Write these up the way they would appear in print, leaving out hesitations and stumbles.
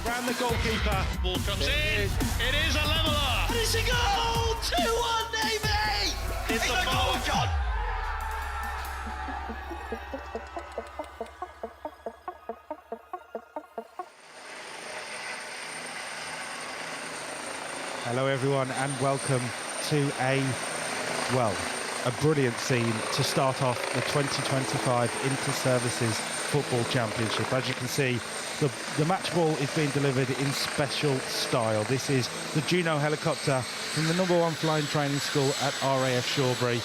Around the goalkeeper. Ball comes in. It is a leveller. And it's a goal! 2-1, Navy! It's a goal, John! Hello everyone and welcome to a brilliant scene to start off the 2025 Inter-Services Football Championship. As you can see, the match ball is being delivered in special style. This is the Juno helicopter from the #1 flying training school at RAF Shrewsbury,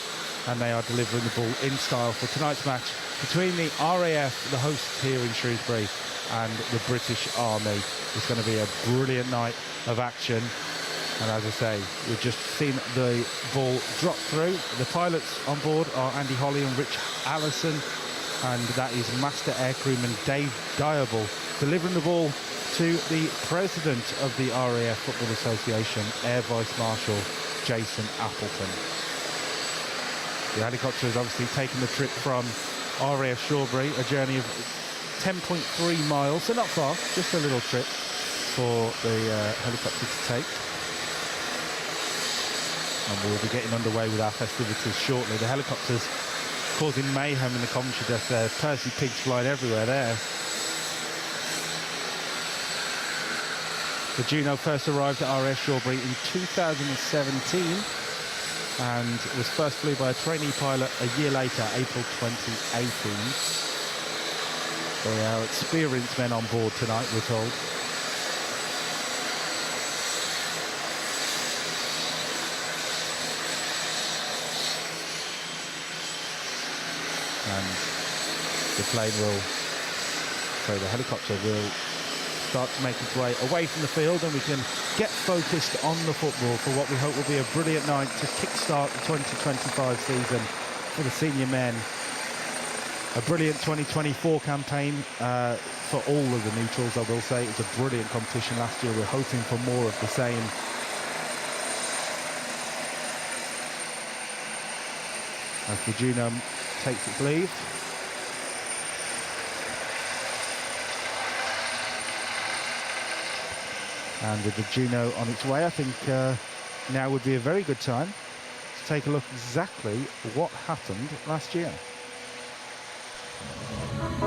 and they are delivering the ball in style for tonight's match between the RAF, the hosts here in Shrewsbury, and the British Army. It's going to be a brilliant night of action. And as I say, we've just seen the ball drop through. The pilots on board are Andy Holly and Rich Allison, and that is Master Aircrewman Dave Diable delivering the ball to the President of the RAF Football Association, Air Vice Marshal Jason Appleton. The helicopter has obviously taken the trip from RAF Shrewsbury, a journey of 10.3 miles, so not far, just a little trip for the helicopter to take. And we'll be getting underway with our festivities shortly. The helicopter's causing mayhem in the commentary desk there. Percy pigs flying everywhere there. The Juno first arrived at RAF Shrewsbury in 2017 and was first flew by a trainee pilot a year later, April 2018. They are experienced men on board tonight, we're told. And the helicopter will start to make its way away from the field, and we can get focused on the football for what we hope will be a brilliant night to kick-start the 2025 season for the senior men. A brilliant 2024 campaign for all of the neutrals, I will say. It was a brilliant competition last year. We're hoping for more of the same. As the Juno takes its leave. And with the Juno on its way, I think now would be a very good time to take a look exactly what happened last year.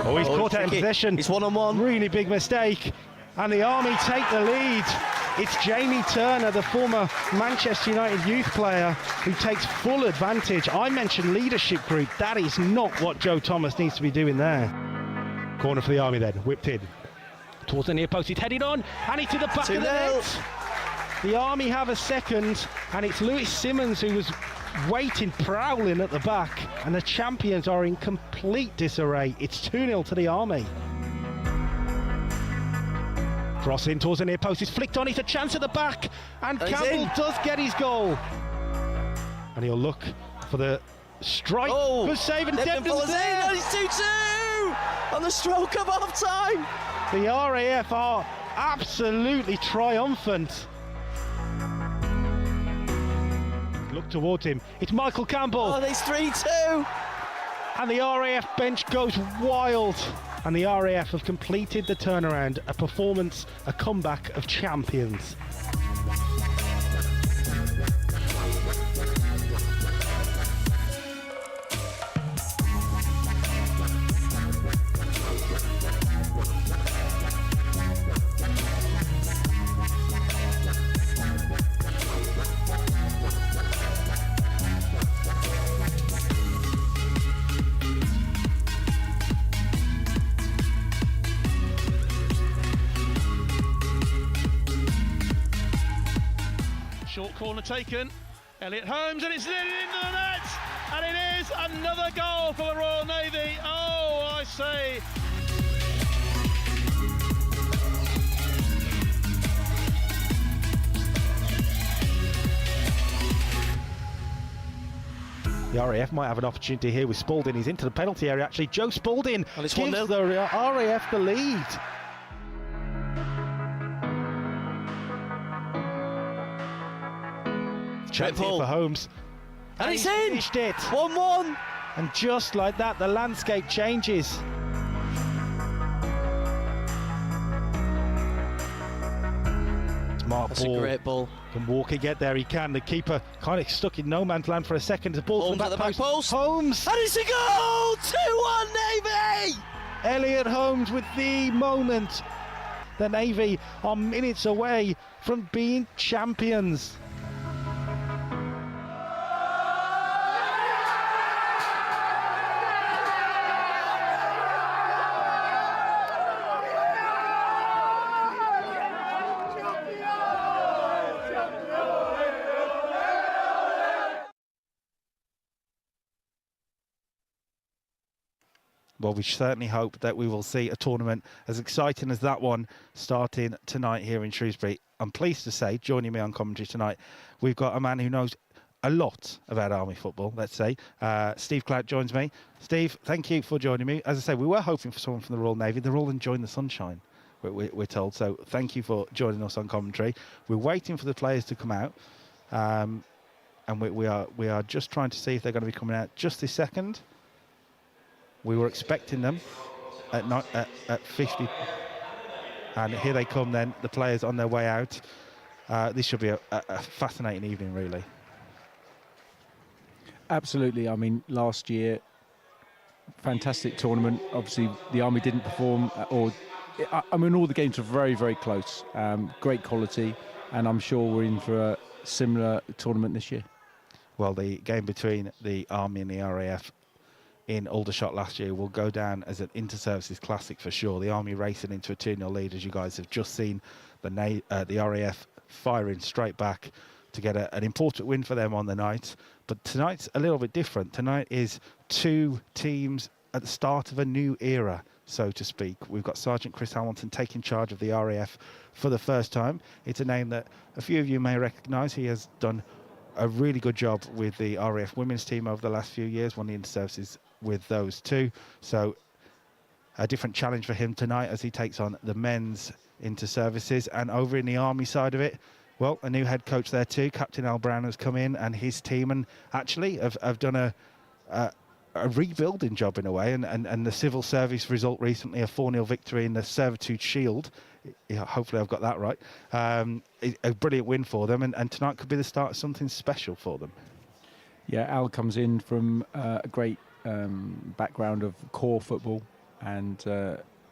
Oh, he's caught out in possession. It's one-on-one. Really big mistake. And the Army take the lead. It's Jamie Turner, the former Manchester United youth player, who takes full advantage. I mentioned leadership group. That is not what Joe Thomas needs to be doing there. Corner for the Army then, whipped in towards the near post, he's headed on, and he's to the back of the net. The Army have a second, and it's Lewis Simmons who was waiting, prowling at the back, and the champions are in complete disarray. It's 2-0 to the Army. Cross in towards the near post, it's flicked on, it's a chance at the back, and Campbell does get his goal. And he'll look for the strike. Good save, and Devon's there. It's 2-2 on the stroke of half time. The RAF are absolutely triumphant. Look towards him. It's Michael Campbell. Oh, it's 3-2. And the RAF bench goes wild. And the RAF have completed the turnaround, a performance, a comeback of champions. Short corner taken. Elliot Holmes, and it's into the net, and it is another goal for the Royal Navy. Oh, I say. The RAF might have an opportunity here with Spalding. He's into the penalty area, actually. Joe Spalding gives the RAF the lead. Chance here for Holmes. And it's in! Finished it. 1-1. And just like that, the landscape changes. Smart That's ball. a great ball. Can Walker get there? He can. The keeper kind of stuck in no man's land for a second. The ball from the back post. Holmes. And it's a goal! 2-1 Navy! Elliot Holmes with the moment. The Navy are minutes away from being champions. Well, we certainly hope that we will see a tournament as exciting as that one starting tonight here in Shrewsbury. I'm pleased to say, joining me on commentary tonight, we've got a man who knows a lot about Army football, let's say. Steve Clout joins me. Steve, thank you for joining me. As I say, we were hoping for someone from the Royal Navy. They're all enjoying the sunshine, we're told. So thank you for joining us on commentary. We're waiting for the players to come out. And we are just trying to see if they're going to be coming out just this second. We were expecting them at 50, and here they come then, the players on their way out. This should be a fascinating evening, really. Absolutely. I mean, last year, fantastic tournament. Obviously, the Army didn't perform, all the games were very, very close. Great quality, and I'm sure we're in for a similar tournament this year. Well, the game between the Army and the RAF in Aldershot last year will go down as an inter-services classic for sure. The Army racing into a 2-0 lead, as you guys have just seen. The RAF firing straight back to get an important win for them on the night. But tonight's a little bit different. Tonight is two teams at the start of a new era, so to speak. We've got Sergeant Chris Hamilton taking charge of the RAF for the first time. It's a name that a few of you may recognise. He has done a really good job with the RAF women's team over the last few years, won the inter-services with those two. So a different challenge for him tonight as he takes on the men's inter-services. And over in the Army side of it, well, a new head coach there too. Captain Al Brown has come in, and his team and actually have done a rebuilding job in a way. And the civil service result recently, a 4-0 victory in the Servitude Shield. Yeah, hopefully I've got that right. A brilliant win for them, and tonight could be the start of something special for them. Yeah, Al comes in from a great background of corps football, and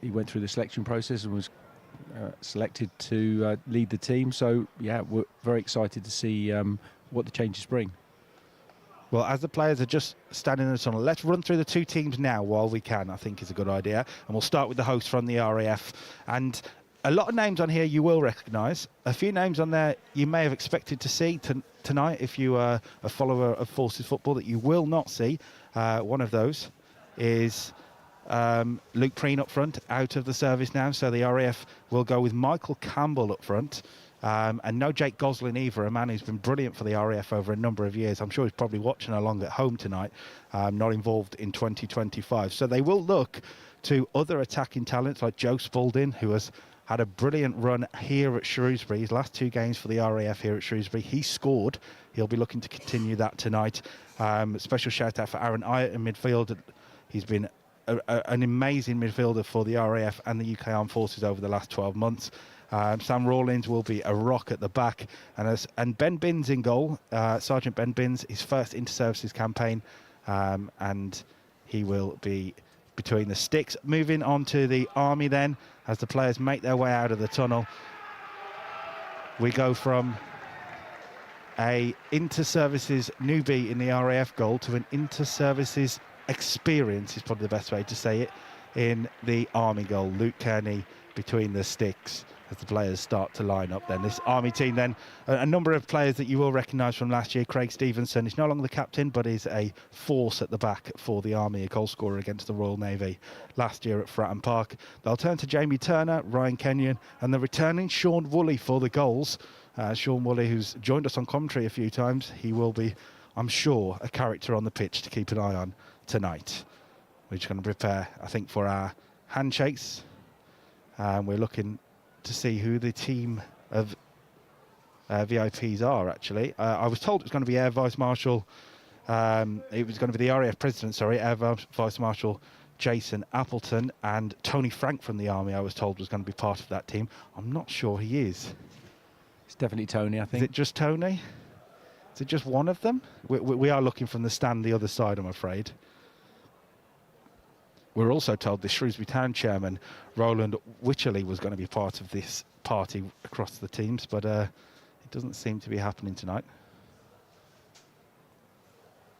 he went through the selection process and was selected to lead the team. So yeah, we're very excited to see what the changes bring. Well, as the players are just standing in the tunnel, let's run through the two teams now while we can. I think is a good idea, and we'll start with the host from the RAF. And a lot of names on here you will recognise. A few names on there you may have expected to see tonight if you are a follower of Forces football that you will not see. One of those is Luke Preen up front, out of the service now. So the RAF will go with Michael Campbell up front. And no Jake Goslin either, a man who's been brilliant for the RAF over a number of years. I'm sure he's probably watching along at home tonight, not involved in 2025. So they will look to other attacking talents like Joe Spalding, who has had a brilliant run here at Shrewsbury. His last 2 games for the RAF here at Shrewsbury, he scored. He'll be looking to continue that tonight. Special shout out for Aaron Eyett in midfield. He's been an amazing midfielder for the RAF and the UK Armed Forces over the last 12 months. Sam Rawlins will be a rock at the back, and Ben Binns in goal. Sergeant Ben Binns, his first inter-services campaign, and he will be between the sticks. Moving on to the Army then, as the players make their way out of the tunnel. We go from a inter-services newbie in the RAF goal to an inter-services experience, is probably the best way to say it, in the Army goal. Luke Kearney between the sticks as the players start to line up then. This Army team then, a number of players that you will recognise from last year. Craig Stevenson is no longer the captain, but is a force at the back for the Army, a goal scorer against the Royal Navy last year at Fratton Park. They'll turn to Jamie Turner, Ryan Kenyon, and the returning Sean Woolley for the goals. Sean Woolley, who's joined us on commentary a few times, he will be, I'm sure, a character on the pitch to keep an eye on tonight. We're just going to prepare, I think, for our handshakes. We're looking to see who the team of VIPs are, actually. I was told it was going to be Air Vice Marshal, it was going to be the RAF President, sorry, Air Vice Marshal Jason Appleton, and Tony Frank from the Army, I was told, was going to be part of that team. I'm not sure he is. It's definitely Tony, I think. Is it just Tony? Is it just one of them? We are looking from the stand the other side, I'm afraid. We're also told the Shrewsbury Town Chairman, Roland Wycherley, was going to be part of this party across the teams, but it doesn't seem to be happening tonight.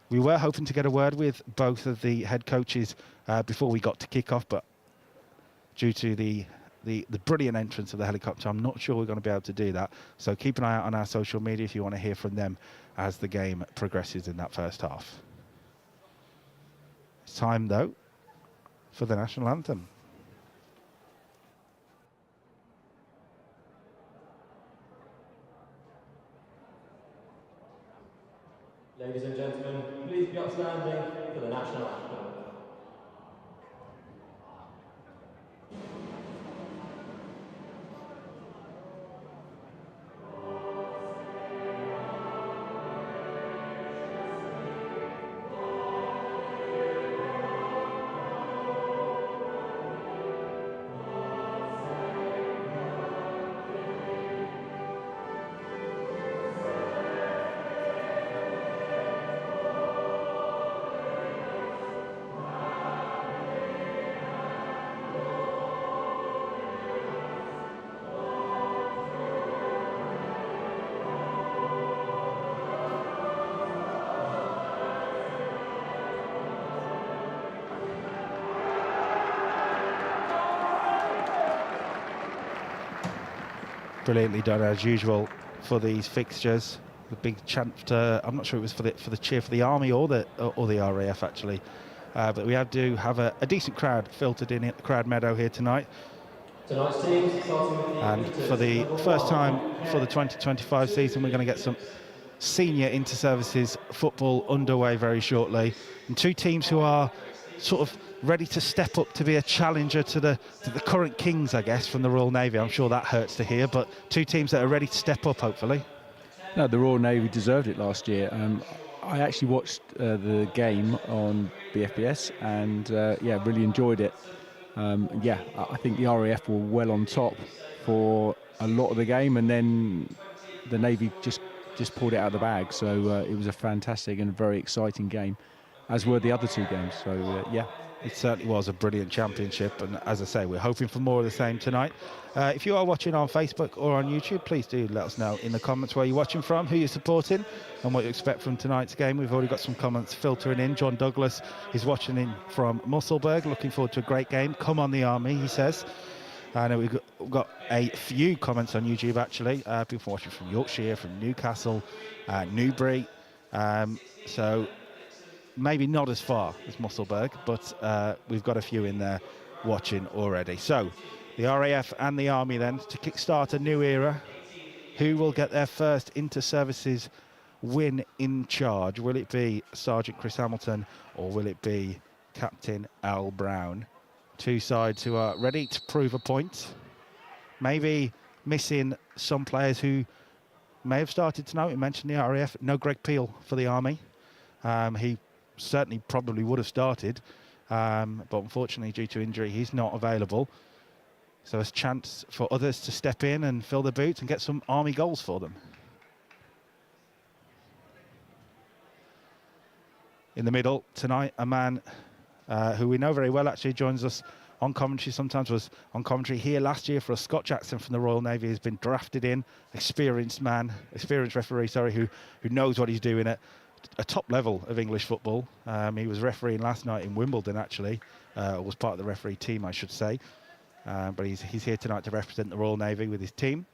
We were hoping to get a word with both of the head coaches before we got to kick-off, but due to the brilliant entrance of the helicopter, I'm not sure we're going to be able to do that. So keep an eye out on our social media if you want to hear from them as the game progresses in that first half. It's time, though, for the national anthem. Ladies and gentlemen, please be upstanding for the national anthem. Brilliantly done as usual for these fixtures. The big chant. I'm not sure it was for the cheer for the Army or the RAF actually, but we do have a decent crowd filtered in at the Crowd Meadow here tonight. Tonight's teams starting with the And for the first time for the 2025 season, we're going to get some senior inter-services football underway very shortly, and 2 teams who are sort of ready to step up to be a challenger to the current kings, I guess, from the Royal Navy. I'm sure that hurts to hear, but 2 teams that are ready to step up, hopefully. No, the Royal Navy deserved it last year. I actually watched the game on BFBS and yeah, really enjoyed it. Yeah, I think the RAF were well on top for a lot of the game, and then the Navy just pulled it out of the bag. So it was a fantastic and very exciting game, as were the other 2 games. So yeah. It certainly was a brilliant championship, and as I say, we're hoping for more of the same tonight. If you are watching on Facebook or on YouTube, please do let us know in the comments where you're watching from, who you're supporting, and what you expect from tonight's game. We've already got some comments filtering in. John Douglas is watching in from Musselburgh, looking forward to a great game. Come on the Army, he says. I know we've got a few comments on YouTube, actually. People watching from Yorkshire, from Newcastle, Newbury. So maybe not as far as Musselburgh, but we've got a few in there watching already. So the RAF and the Army then to kickstart a new era. Who will get their first inter-services win in charge? Will it be Sergeant Chris Hamilton or will it be Captain Al Brown? Two sides who are ready to prove a point. Maybe missing some players who may have started tonight. We mentioned the RAF. No Greg Peel for the Army. He certainly probably would have started, but unfortunately due to injury he's not available. So it's a chance for others to step in and fill the boots and get some Army goals for them. In the middle tonight, a man who we know very well actually joins us on commentary, sometimes was on commentary here last year for a Scotch accent from the Royal Navy. He's been drafted in, experienced referee, sorry, who knows what he's doing at a top level of English football. He was refereeing last night in Wimbledon, actually, was part of the referee team, I should say. But he's here tonight to represent the Royal Navy with his team.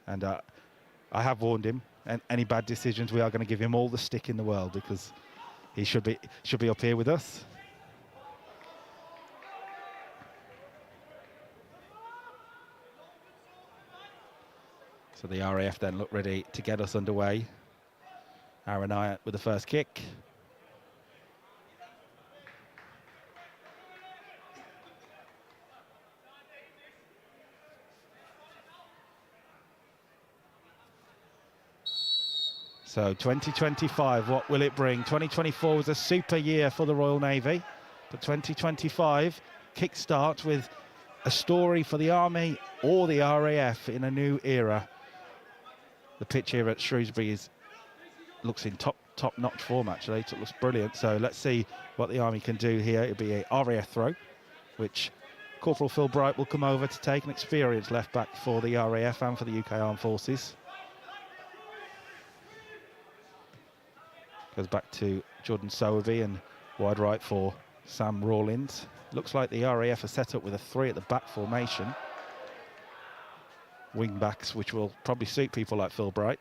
And I have warned him, and any bad decisions, we are going to give him all the stick in the world, because he should be up here with us. So the RAF then look ready to get us underway. Aaron Hyatt with the first kick. So 2025, what will it bring? 2024 was a super year for the Royal Navy, but 2025 kickstart with a story for the Army or the RAF in a new era. The pitch here at Shrewsbury looks in top-notch form, actually. It looks brilliant. So let's see what the Army can do here. It'll be a RAF throw, which Corporal Phil Bright will come over to take, an experienced left-back for the RAF and for the UK Armed Forces. Goes back to Jordan Sowerby and wide right for Sam Rawlins. Looks like the RAF are set up with a 3 at the back formation. Wing backs, which will probably suit people like Phil Bright.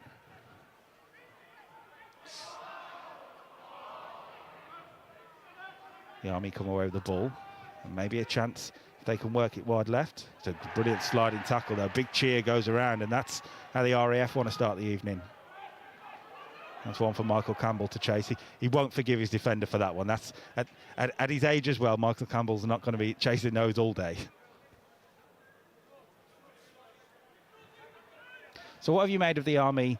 The Army come away with the ball, and maybe a chance if they can work it wide left. It's a brilliant sliding tackle though. Big cheer goes around, and that's how the RAF want to start the evening. That's one for Michael Campbell to chase. He won't forgive his defender for that one. That's at his age as well. Michael Campbell's not going to be chasing those all day. So what have you made of the Army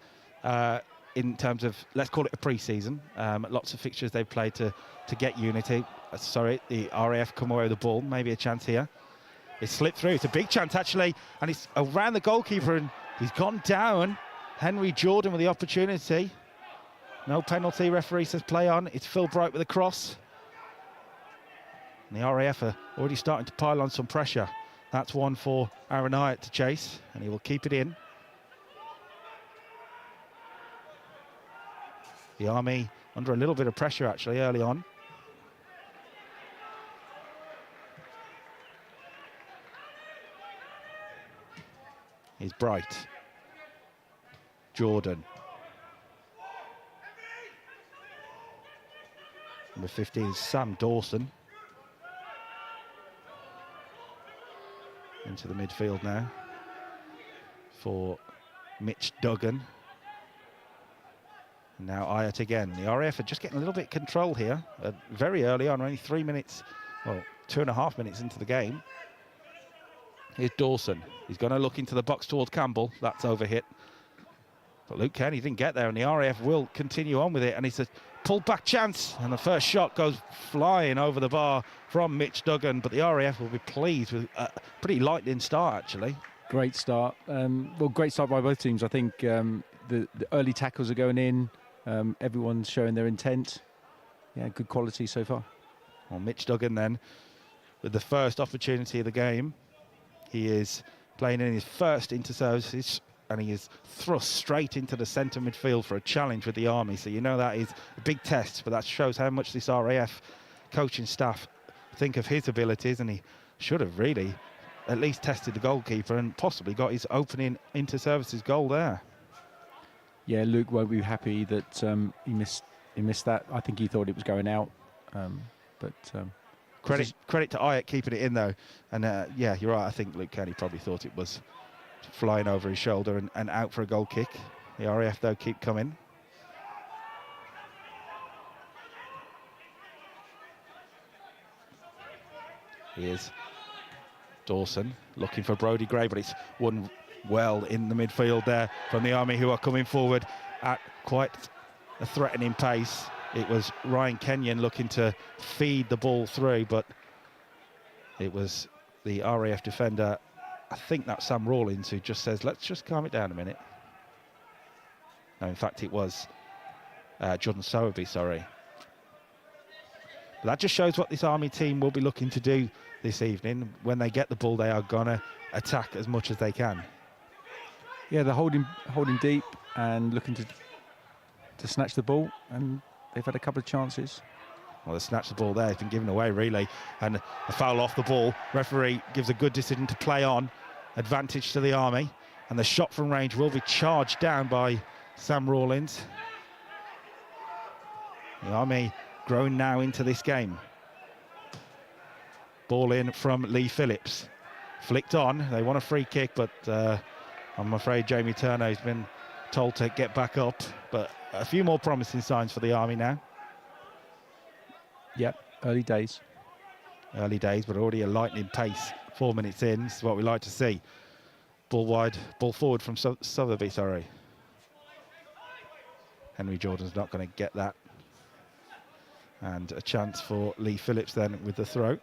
in terms of, let's call it a pre-season? Lots of fixtures they've played to get unity. Sorry, the RAF come away with the ball. Maybe a chance here. It's slipped through. It's a big chance, actually. And it's around the goalkeeper, and he's gone down. Henry Jordan with the opportunity. No penalty, referee says play on. It's Phil Bright with a cross. And the RAF are already starting to pile on some pressure. That's one for Aaron Hyatt to chase, and he will keep it in. The Army under a little bit of pressure, actually, early on. Here's Bright. Jordan. Number 15 is Sam Dawson. Into the midfield now for Mitch Duggan. And now Hyatt again. The RAF are just getting a little bit control here. Very early on, only 3 minutes, well, 2.5 minutes into the game. Here's Dawson. He's going to look into the box towards Campbell. That's overhit. But Luke Kenny didn't get there, and the RAF will continue on with it. And it's a pulled back chance, and the first shot goes flying over the bar from Mitch Duggan. But the RAF will be pleased with a pretty lightning start, actually. Great start. Well, great start by both teams. I think the early tackles are going in. Everyone's showing their intent. Yeah, good quality so far. Well, Mitch Duggan then, with the first opportunity of the game, he is playing in his first inter-services, and he is thrust straight into the centre midfield for a challenge with the Army. So you know that is a big test, but that shows how much this RAF coaching staff think of his abilities, and he should have really at least tested the goalkeeper and possibly got his opening inter-services goal there. Yeah, Luke won't be happy that he missed that. I think he thought it was going out, Credit to Ayak keeping it in though, and yeah, you're right. I think Luke Kenny probably thought it was flying over his shoulder and out for a goal kick. The RAF though keep coming. Here's Dawson looking for Brodie Gray, but it's won well in the midfield there from the Army, who are coming forward at quite a threatening pace. It was Ryan Kenyon looking to feed the ball through, but it was the RAF defender, I think that's Sam Rawlins, who just says, let's just calm it down a minute. No, in fact, it was Jordan Sowerby, sorry. But that just shows what this Army team will be looking to do this evening. When they get the ball, they are going to attack as much as they can. Yeah, they're holding deep and looking to snatch the ball, and they've had a couple of chances. Well, they snatched the ball there. It's been given away, really. And a foul off the ball. Referee gives a good decision to play on. Advantage to the Army. And the shot from range will be charged down by Sam Rawlins. The Army growing now into this game. Ball in from Lee Phillips. Flicked on. They want a free kick, but I'm afraid Jamie Turner has been told to get back up. But a few more promising signs for the Army now. Yep, early days. Early days, but already a lightning pace. 4 minutes in, this is what we like to see. Ball wide, ball forward from Sowerby, sorry. Henry Jordan's not going to get that. And a chance for Lee Phillips then with the throw.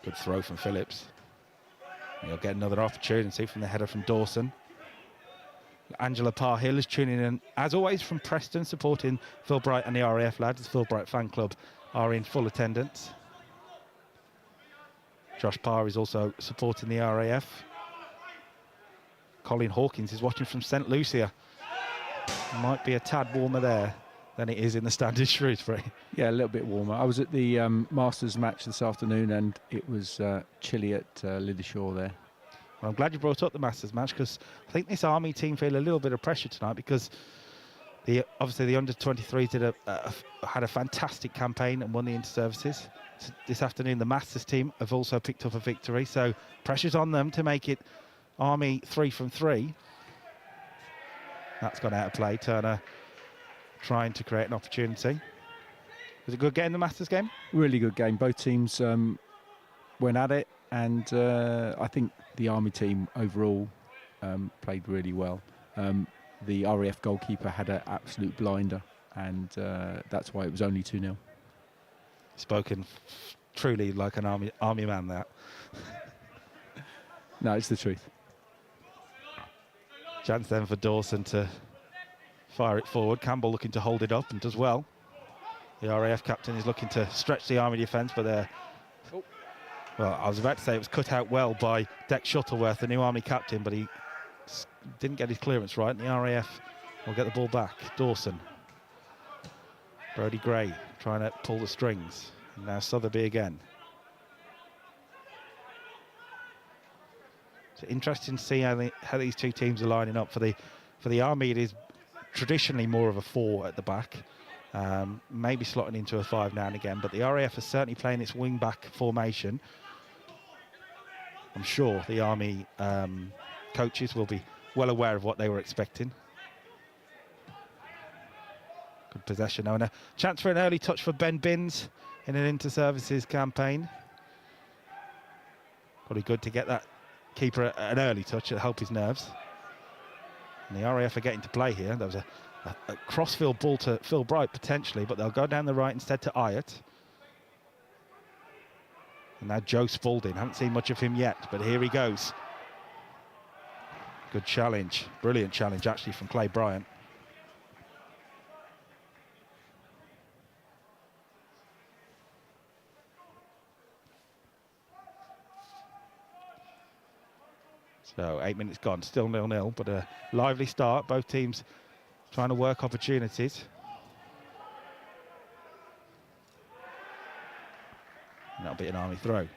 Good throw from Phillips. He'll get another opportunity from the header from Dawson. Angela Parr-Hill is tuning in, as always, from Preston, supporting Phil Bright and the RAF lads. The Phil Bright fan club are in full attendance. Josh Parr is also supporting the RAF. Colin Hawkins is watching from St Lucia. Might be a tad warmer there than it is in the stand in Shrewsbury. Yeah, a little bit warmer. I was at the Masters match this afternoon, and it was chilly at Liddershore there. Well, I'm glad you brought up the Masters match, because I think this Army team feel a little bit of pressure tonight, because obviously the under-23s had a fantastic campaign and won the inter-services. So this afternoon the Masters team have also picked up a victory, so pressure's on them to make it Army 3 from 3. That's gone out of play. Turner trying to create an opportunity. Was it a good game, the Masters game? Really good game. Both teams went at it, and I think the Army team overall played really well. The RAF goalkeeper had an absolute blinder, and that's why it was only 2-0. Spoken truly like an army man, that. No, it's the truth. Chance then for Dawson to fire it forward. Campbell looking to hold it up and does well. The RAF captain is looking to stretch the Army defence, but they're... Oh. Well, I was about to say it was cut out well by Deck Shuttleworth, the new Army captain, but he didn't get his clearance right, and the RAF will get the ball back. Dawson. Brodie Gray trying to pull the strings. And now Sowerby again. It's interesting to see how these two teams are lining up. For the Army, it is traditionally more of a 4 at the back. Maybe slotting into a 5 now and again, but the RAF is certainly playing its wing-back formation. I'm sure the Army coaches will be well aware of what they were expecting. Good possession now, and a chance for an early touch for Ben Binns in an inter-services campaign. Probably good to get that keeper an early touch to help his nerves. And the RAF are getting to play here. There was a crossfield ball to Phil Bright potentially, but they'll go down the right instead to Ayak. And now Joe Spalding. Haven't seen much of him yet, but here he goes. Good challenge. Brilliant challenge, actually, from Clay Bryant. So 8 minutes gone, still 0-0, but a lively start. Both teams trying to work opportunities. And that'll be an Army throw.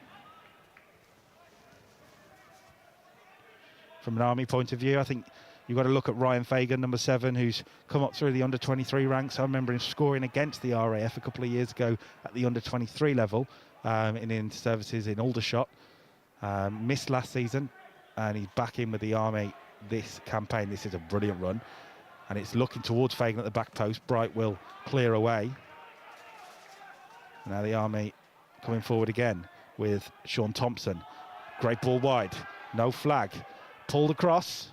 From an Army point of view, I think you've got to look at Ryan Fagan, number 7, who's come up through the under-23 ranks. I remember him scoring against the RAF a couple of years ago at the under-23 level in inter-services in Aldershot. Missed last season, and he's back in with the Army this campaign. This is a brilliant run, and it's looking towards Fagan at the back post. Bright will clear away. Now the Army coming forward again with Sean Thompson. Great ball wide, no flag. Pulled across.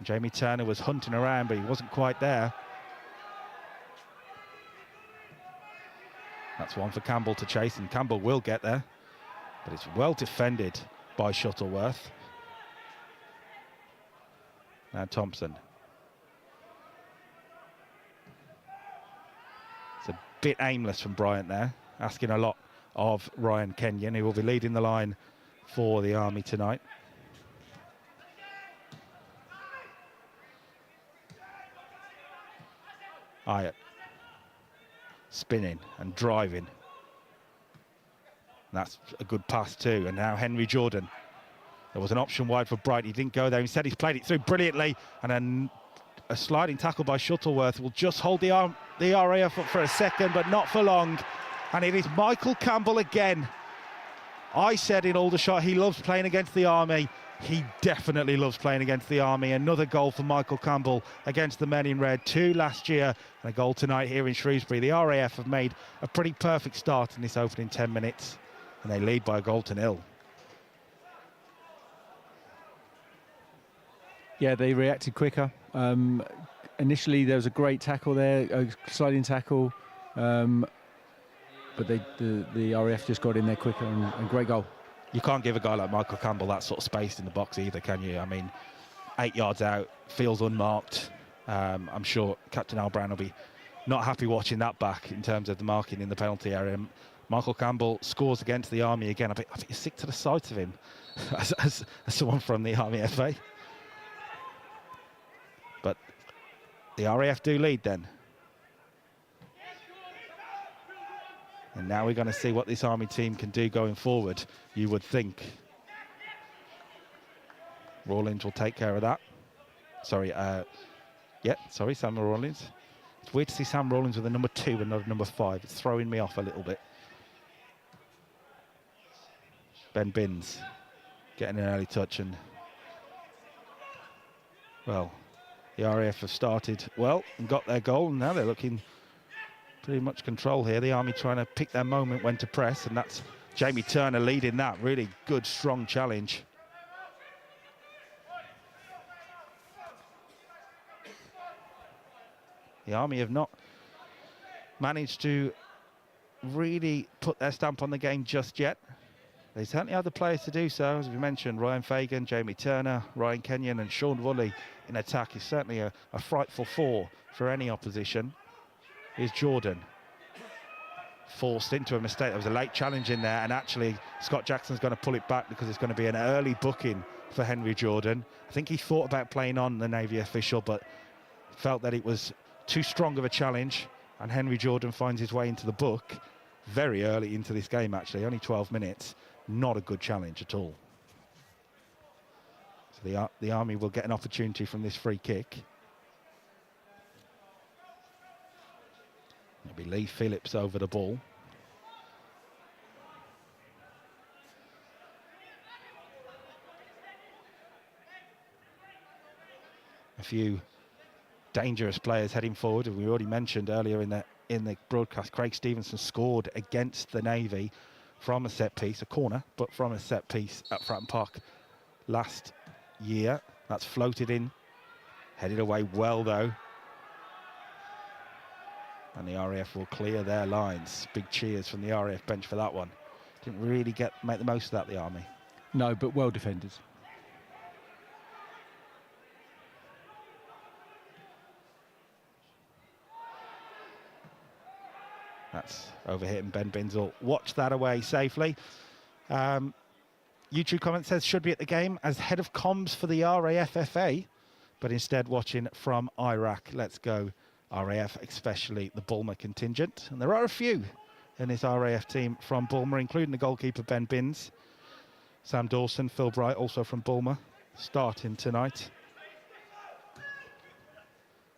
Jamie Turner was hunting around, but he wasn't quite there. That's one for Campbell to chase, and Campbell will get there. But it's well defended by Shuttleworth. Now Thompson. It's a bit aimless from Bryant there, asking a lot of Ryan Kenyon, who will be leading the line for the Army tonight. Ayatt spinning and driving. And that's a good pass too. And now Henry Jordan. There was an option wide for Bright. He didn't go there. Instead, he's played it through brilliantly. And then a sliding tackle by Shuttleworth will just hold the RAF up for a second, but not for long. And it is Michael Campbell again. I said in Aldershot he loves playing against the Army. He definitely loves playing against the Army. Another goal for Michael Campbell against the men in red. 2 last year and a goal tonight here in Shrewsbury. The RAF have made a pretty perfect start in this opening 10 minutes, and they lead by a goal to 0. Yeah, they reacted quicker. Initially, there was a great tackle there, a sliding tackle, but the RAF just got in there quicker, and great goal. You can't give a guy like Michael Campbell that sort of space in the box either, can you? I mean, 8 yards out, feels unmarked. I'm sure Captain Al Brown will be not happy watching that back in terms of the marking in the penalty area. Michael Campbell scores against the Army again. I think you're sick to the sight of him as someone from the Army FA. But the RAF do lead then. And now we're going to see what this Army team can do going forward, you would think. Rawlins will take care of that. Sorry, Sam Rawlins. It's weird to see Sam Rawlins with a number 2 and not a number 5. It's throwing me off a little bit. Ben Binns getting an early touch, and, well, the RAF have started well and got their goal, and now they're looking pretty much control here. The Army trying to pick their moment when to press, and that's Jamie Turner leading that. Really good, strong challenge. The Army have not managed to really put their stamp on the game just yet. They certainly have the players to do so. As we mentioned, Ryan Fagan, Jamie Turner, Ryan Kenyon and Sean Woolley in attack is certainly a frightful 4 for any opposition. Here's Jordan. Forced into a mistake. There was a late challenge in there, and actually Scott Jackson's going to pull it back because it's going to be an early booking for Henry Jordan. I think he thought about playing on the Navy official, but felt that it was too strong of a challenge, and Henry Jordan finds his way into the book very early into this game, actually, only 12 minutes. Not a good challenge at all. So the Army will get an opportunity from this free kick. It'll be Lee Phillips over the ball. A few dangerous players heading forward, and we already mentioned earlier in the broadcast, Craig Stevenson scored against the Navy from a set piece, a corner, but from a set piece at Fratton Park last year. That's floated in, headed away well though. And the RAF will clear their lines. Big cheers from the RAF bench for that one. Didn't really make the most of that, the Army. No, but well defended. That's overhit, and Ben Binns will watch that away safely. YouTube comment says should be at the game as head of comms for the RAF FA, but instead watching from Iraq. Let's go RAF, especially the Bulmer contingent. And there are a few in this RAF team from Bulmer, including the goalkeeper Ben Binns, Sam Dawson, Phil Bright, also from Bulmer, starting tonight.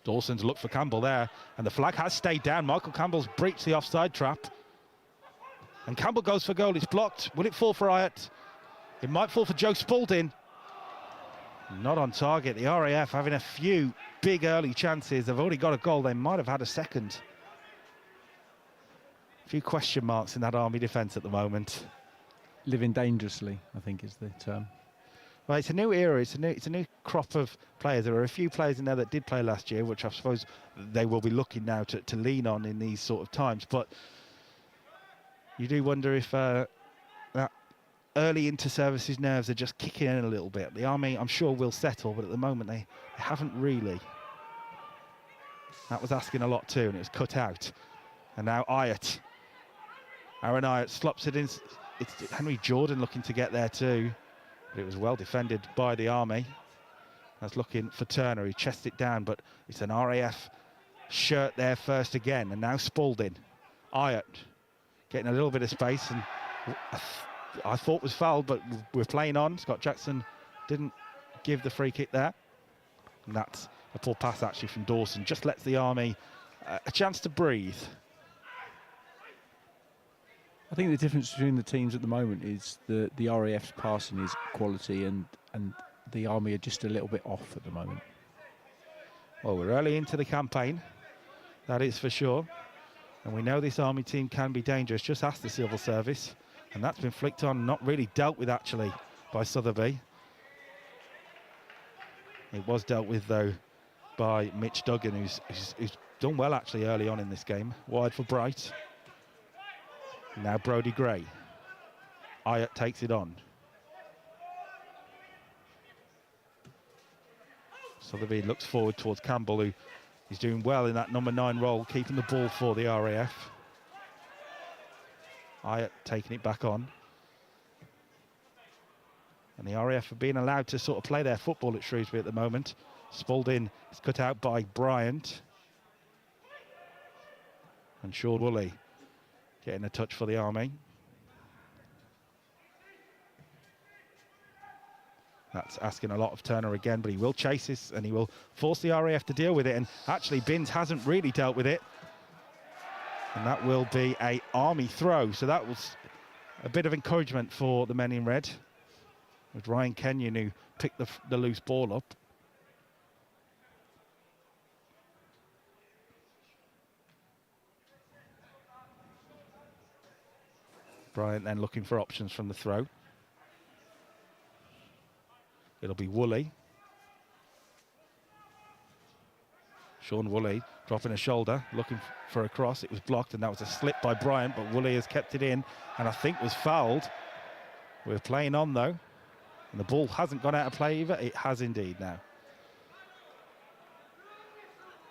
Dawson's looked for Campbell there, and the flag has stayed down. Michael Campbell's breached the offside trap. And Campbell goes for goal. It's blocked. Will it fall for Hyatt? It might fall for Joe Spalding. Not on target. The RAF having a few big early chances. They've already got a goal. They might have had a second. A few question marks in that Army defence at the moment. Living dangerously, I think, is the term. Well, it's a new era. It's a new crop of players. There are a few players in there that did play last year, which I suppose they will be looking now to lean on in these sort of times. But you do wonder if that early inter-services nerves are just kicking in a little bit. The Army, I'm sure, will settle, but at the moment they haven't really. That was asking a lot too, and it was cut out. And now Hyatt. Aaron Hyatt slops it in. It's Henry Jordan looking to get there too, but it was well defended by the Army. That's looking for Turner. He chests it down, but it's an RAF shirt there first again, and now Spalding. Hyatt getting a little bit of space, and I thought was fouled, but we're playing on. Scott Jackson didn't give the free kick there. And that's a poor pass actually from Dawson. Just lets the Army a chance to breathe. I think the difference between the teams at the moment is the RAF's passing is quality and the Army are just a little bit off at the moment. Well, we're early into the campaign, that is for sure. And we know this Army team can be dangerous. Just ask the Civil Service. And that's been flicked on, not really dealt with actually by Sotheby. It was dealt with though by Mitch Duggan, who's done well actually early on in this game. Wide for Bright. Now Brodie Gray. Hyatt takes it on. Sotheby looks forward towards Campbell, who is doing well in that number 9 role, keeping the ball for the RAF. Hyatt taking it back on. And the RAF are being allowed to sort of play their football at Shrewsbury at the moment. Spalding is cut out by Bryant. And Sean Woolley getting a touch for the Army. That's asking a lot of Turner again, but he will chase this and he will force the RAF to deal with it. And actually Binns hasn't really dealt with it. And that will be a Army throw. So that was a bit of encouragement for the men in red. With Ryan Kenyon, who picked the loose ball up. Bryant then looking for options from the throw. It'll be Woolley. Sean Woolley dropping a shoulder, looking for a cross. It was blocked, and that was a slip by Bryant, but Woolley has kept it in, and I think was fouled. We're playing on, though. And the ball hasn't gone out of play either. It has indeed now.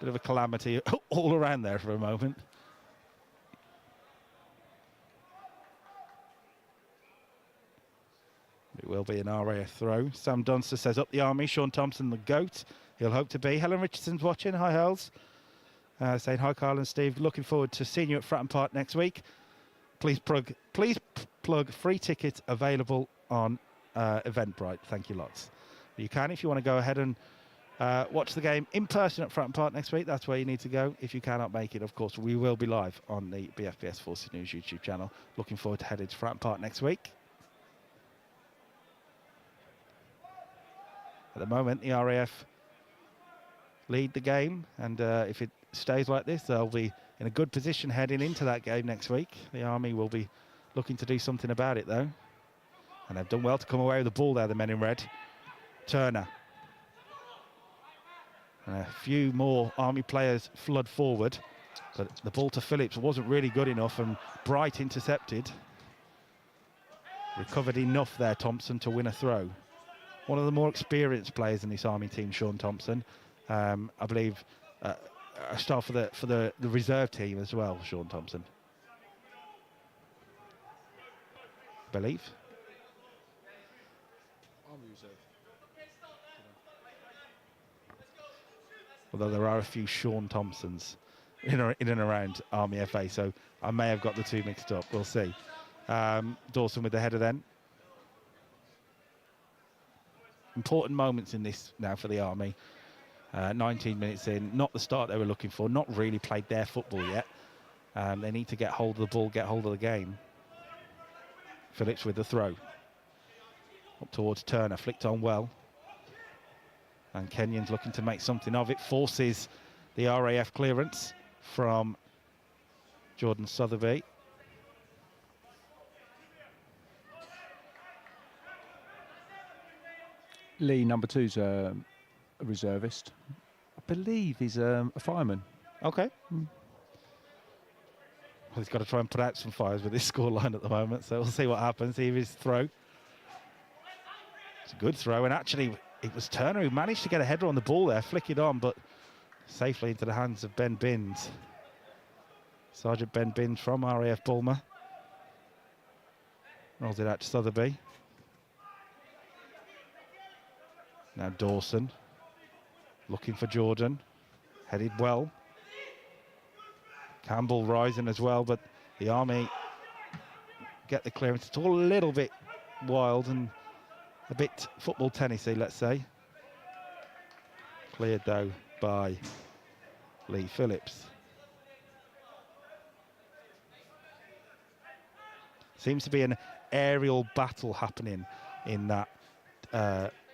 Bit of a calamity all around there for a moment. It will be an RAF throw. Sam Dunster says up the Army. Sean Thompson, the GOAT. He'll hope to be. Helen Richardson's watching. Hi, Hells. Saying hi, Carl and Steve. Looking forward to seeing you at Fratton Park next week. Please plug free tickets available on Eventbrite. Thank you lots. You can, if you want to go ahead and watch the game in person at Fratton Park next week. That's where you need to go. If you cannot make it, of course, we will be live on the BFBS Forces News YouTube channel. Looking forward to heading to Fratton Park next week. At the moment, the RAF lead the game, and if it stays like this, they'll be in a good position heading into that game next week. The Army will be looking to do something about it, though. And they've done well to come away with the ball there, the men in red. Turner. And a few more Army players flood forward, but the ball to Phillips wasn't really good enough, and Bright intercepted. Recovered enough there, Thompson, to win a throw. One of the more experienced players in this Army team, Sean Thompson. I believe a star for the reserve team as well, Sean Thompson. I believe. Although there are a few Sean Thompsons in and around Army FA, so I may have got the two mixed up. We'll see. Dawson with the header then. Important moments in this now for the Army. 19 minutes in, not the start they were looking for, not really played their football yet. They need to get hold of the ball, get hold of the game. Phillips with the throw. Up towards Turner, flicked on well. And Kenyon's looking to make something of it, forces the RAF clearance from Jordan Sotheby. Lee, number 2's a reservist. I believe he's a fireman. Okay. Well, he's got to try and put out some fires with this scoreline at the moment, so we'll see what happens. See his throw. It's a good throw, and actually it was Turner who managed to get a header on the ball there, flick it on, but safely into the hands of Ben Binns. Sergeant Ben Binns from RAF Bulmer. Rolls it out to Sotheby. Now Dawson, looking for Jordan, headed well. Campbell rising as well, but the Army get the clearance. It's all a little bit wild and a bit football tennisy, let's say. Cleared though by Lee Phillips. Seems to be an aerial battle happening in that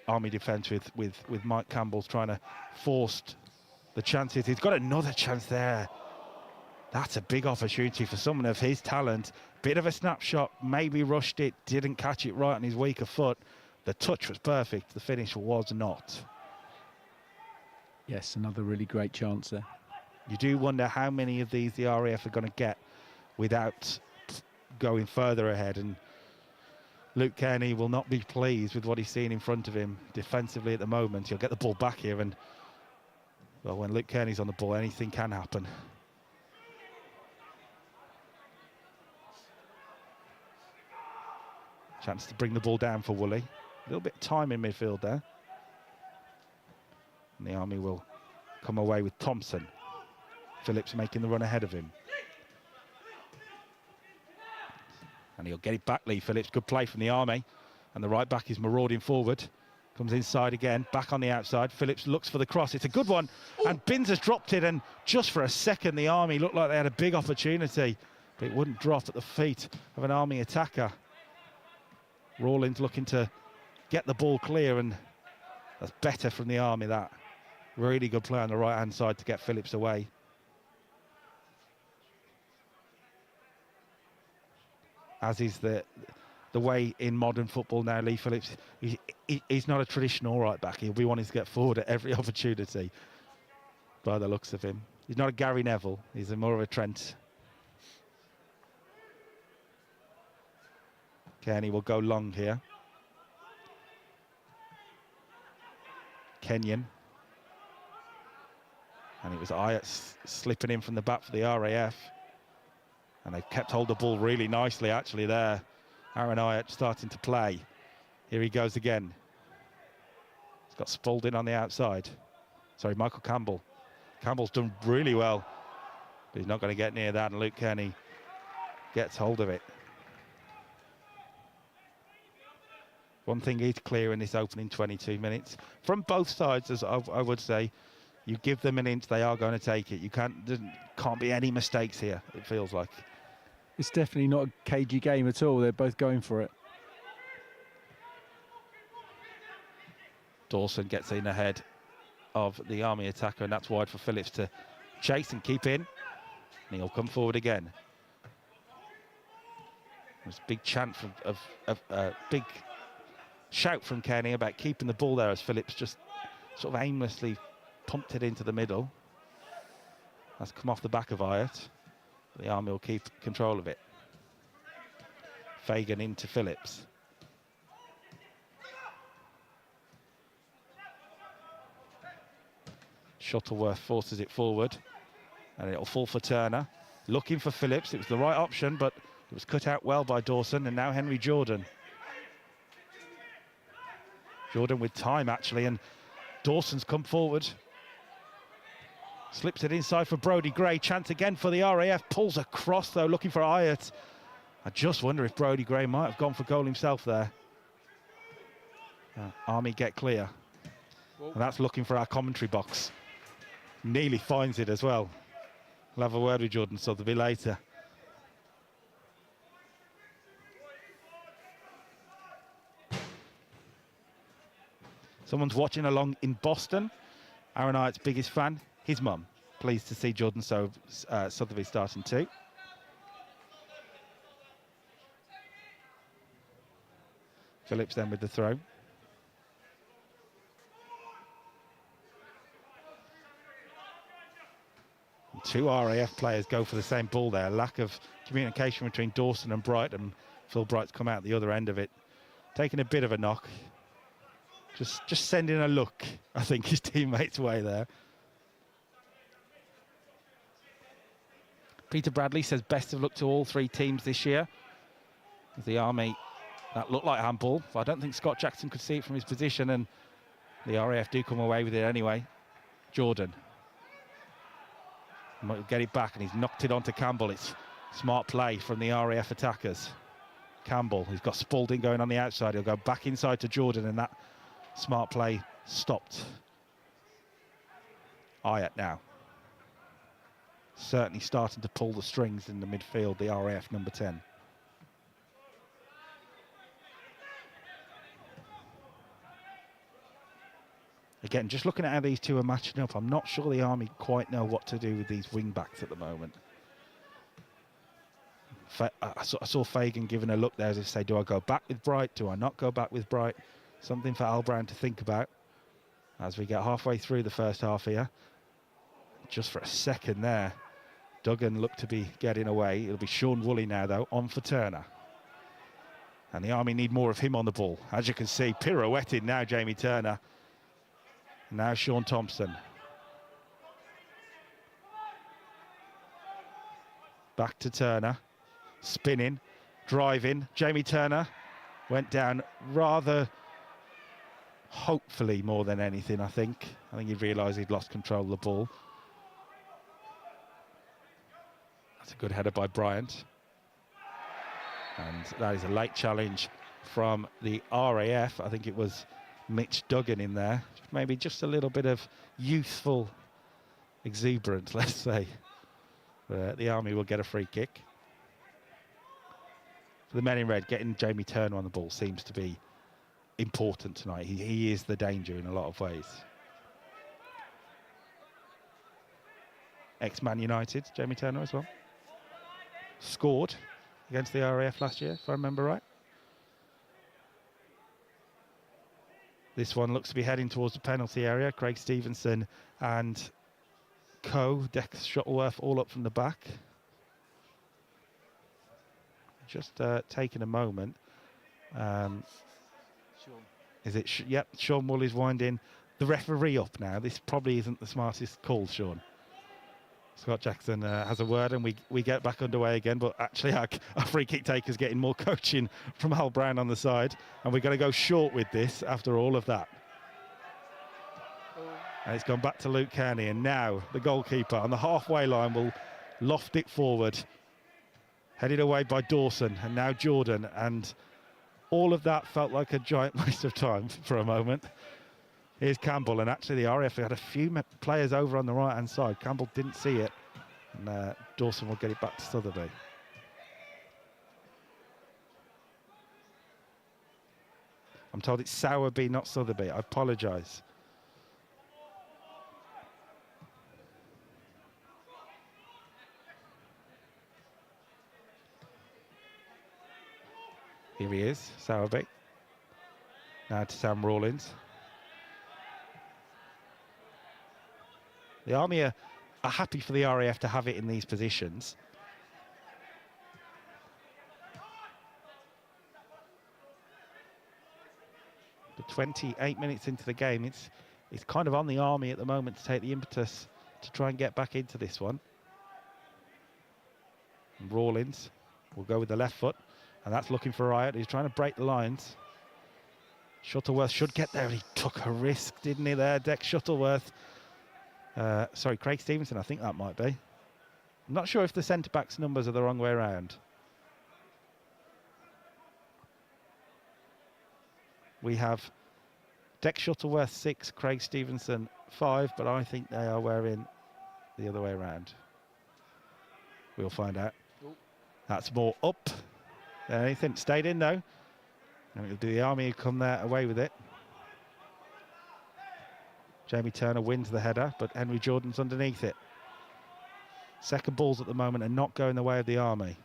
Army defence with Mike Campbell's trying to force the chances. He's got another chance there. That's a big opportunity for someone of his talent. Bit of a snapshot, maybe rushed it, didn't catch it right on his weaker foot. The touch was perfect, the finish was not. Yes, another really great chance there. You do wonder how many of these the RAF are going to get without going further ahead, and Luke Kearney will not be pleased with what he's seen in front of him defensively at the moment. He'll get the ball back here, and well, when Luke Kearney's on the ball, anything can happen. Chance to bring the ball down for Woolley. A little bit of time in midfield there. And the Army will come away with Thompson. Phillips making the run ahead of him. And he'll get it back, Lee Phillips. Good play from the Army. And the right back is marauding forward. Comes inside again, back on the outside. Phillips looks for the cross. It's a good one. Ooh. And Binns has dropped it. And just for a second, the Army looked like they had a big opportunity. But it wouldn't drop at the feet of an Army attacker. Rawlins looking to get the ball clear, and that's better from the Army, that. Really good play on the right-hand side to get Phillips away. As is the way in modern football now, Lee Phillips, he's not a traditional right-back. He'll be wanting to get forward at every opportunity, by the looks of him. He's not a Gary Neville, he's more of a Trent. Kearney will go long here. Kenyon. And it was Ayatt slipping in from the back for the RAF. And they've kept hold of the ball really nicely, actually, there. Aaron Ayatt starting to play. Here he goes again. He's got Spalding on the outside. Sorry, Michael Campbell. Campbell's done really well, but he's not going to get near that, and Luke Kearney gets hold of it. One thing is clear in this opening 22 minutes, from both sides, as I would say, you give them an inch, they are going to take it. You can't be any mistakes here, it feels like. It's definitely not a cagey game at all. They're both going for it. Dawson gets in ahead of the Army attacker, and that's wide for Phillips to chase and keep in. And he'll come forward again. There's a big chant big shout from Kearney about keeping the ball there, as Phillips just sort of aimlessly pumped it into the middle. That's come off the back of Ayatt. The Army will keep control of it. Fagan into Phillips. Shuttleworth forces it forward, and it'll fall for Turner. Looking for Phillips. It was the right option, but it was cut out well by Dawson, and now Henry Jordan. Jordan with time, actually, and Dawson's come forward. Slips it inside for Brodie Gray. Chance again for the RAF. Pulls across, though, looking for Hyatt. I just wonder if Brodie Gray might have gone for goal himself there. Army get clear. And that's looking for our commentary box. Nearly finds it as well. We'll have a word with Jordan Sotheby later. Someone's watching along in Boston. Aaron Hyatt's biggest fan, his mum. Pleased to see Jordan Sotheby starting too. Phillips then with the throw. And 2 RAF players go for the same ball there. Lack of communication between Dawson and Bright, and Phil Bright's come out the other end of it. Taking a bit of a knock. Just sending a look, I think, his teammates' way there. Peter Bradley says best of luck to all 3 teams this year. The Army, that looked like handball. But I don't think Scott Jackson could see it from his position, and the RAF do come away with it anyway. Jordan. Might get it back, and he's knocked it onto Campbell. It's smart play from the RAF attackers. Campbell, he's got Spalding going on the outside. He'll go back inside to Jordan, and that smart play stopped. Hyatt now. Certainly starting to pull the strings in the midfield, the RAF number 10. Again, just looking at how these two are matching up, I'm not sure the Army quite know what to do with these wing backs at the moment. I saw Fagan giving a look there as if to say, do I go back with Bright? Do I not go back with Bright? Something for Al Brown to think about as we get halfway through the first half here. Just for a second there, Duggan looked to be getting away. It'll be Sean Woolley now, though, on for Turner. And the Army need more of him on the ball. As you can see, pirouetted now, Jamie Turner. Now Sean Thompson. Back to Turner. Spinning, driving. Jamie Turner went down rather hopefully more than anything, I think. I think he realised he'd lost control of the ball. That's a good header by Bryant. And that is a late challenge from the RAF. I think it was Mitch Duggan in there. Maybe just a little bit of youthful exuberance, let's say. The Army will get a free kick. For the men in red, getting Jamie Turner on the ball seems to be important tonight. He is the danger in a lot of ways. Ex-Man United, Jamie Turner as well. Scored against the RAF last year, if I remember right. This one looks to be heading towards the penalty area. Craig Stevenson and Dex Shuttleworth all up from the back. Just taking a moment. Is it? Yep, Sean Woolley's winding the referee up now. This probably isn't the smartest call, Sean. Scott Jackson has a word, and we get back underway again. But actually, our free kick taker's getting more coaching from Al Brown on the side, and we're going to go short with this after all of that. And it's gone back to Luke Kearney, and now the goalkeeper on the halfway line will loft it forward, headed away by Dawson, and now Jordan, and all of that felt like a giant waste of time for a moment. Here's Campbell, and actually the RAF had a few players over on the right-hand side. Campbell didn't see it, and Dawson will get it back to Sotheby. I'm told it's Sowerby, not Sotheby. I apologise. Here he is, Sowerby. Now to Sam Rawlins. The Army are happy for the RAF to have it in these positions. But 28 minutes into the game, it's kind of on the Army at the moment to take the impetus to try and get back into this one. And Rawlins will go with the left foot, and that's looking for Riot. He's trying to break the lines. Shuttleworth should get there. He took a risk, didn't he, there, Dex Shuttleworth. Sorry, Craig Stevenson, I think that might be. I'm not sure if the centre-back's numbers are the wrong way around. We have Dex Shuttleworth 6, Craig Stevenson 5, but I think they are wearing the other way around. We'll find out. That's more up than anything. Stayed in though. And it'll do the Army who come there away with it. Jamie Turner wins the header, but Henry Jordan's underneath it. Second balls at the moment are not going the way of the Army.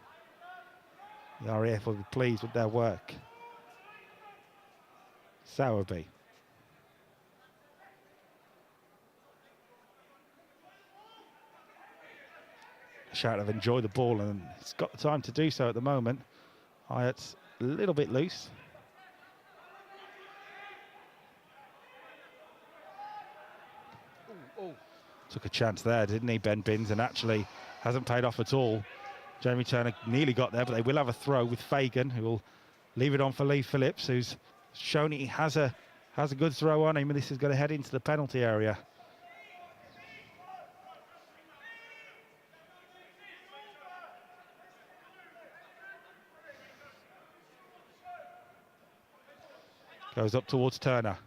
The RAF will be pleased with their work. Sowerby. Shout of enjoy the ball, and it's got the time to do so at the moment. Hyatt's a little bit loose. Took a chance there, didn't he, Ben Binns, and actually hasn't paid off at all. Jamie Turner nearly got there, but they will have a throw with Fagan, who will leave it on for Lee Phillips, who's shown he has a good throw on him, and this is going to head into the penalty area. Goes up towards Turner,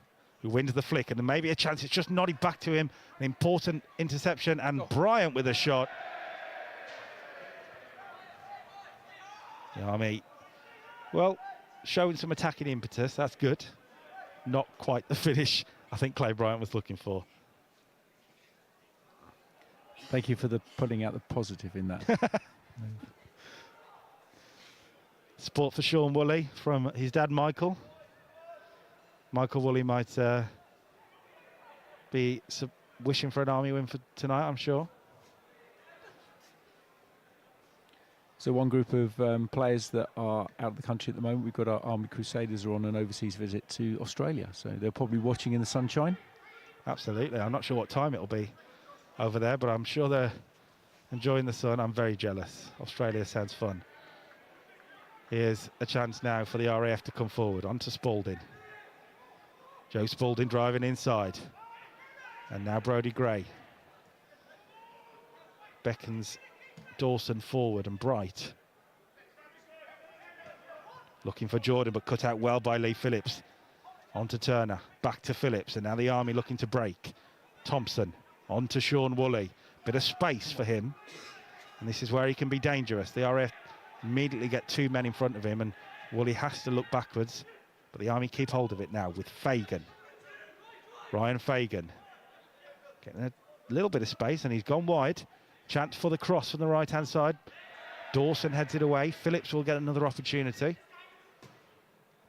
who wins the flick, and then maybe a chance. It's just nodded back to him. An important interception, and Bryant with a shot. The Army, well, showing some attacking impetus. That's good. Not quite the finish I think Clay Bryant was looking for. Thank you for putting out the positive in that. Sport for Sean Woolley from his dad, Michael. Michael Woolley might be wishing for an Army win for tonight, I'm sure. So one group of players that are out of the country at the moment, we've got our Army Crusaders are on an overseas visit to Australia. So they're probably watching in the sunshine. Absolutely. I'm not sure what time it'll be over there, but I'm sure they're enjoying the sun. I'm very jealous. Australia sounds fun. Here's a chance now for the RAF to come forward. On to Spalding. Joe Spalding driving inside. And now Brodie Gray. Beckons Dawson forward, and Bright. Looking for Jordan, but cut out well by Lee Phillips. On to Turner, back to Phillips, and now the Army looking to break. Thompson, on to Sean Woolley. Bit of space for him. And this is where he can be dangerous. The RAF immediately get two men in front of him, and Woolley has to look backwards. But the Army keep hold of it now with Fagan. Ryan Fagan. Getting a little bit of space, and he's gone wide. Chance for the cross from the right-hand side. Dawson heads it away. Phillips will get another opportunity.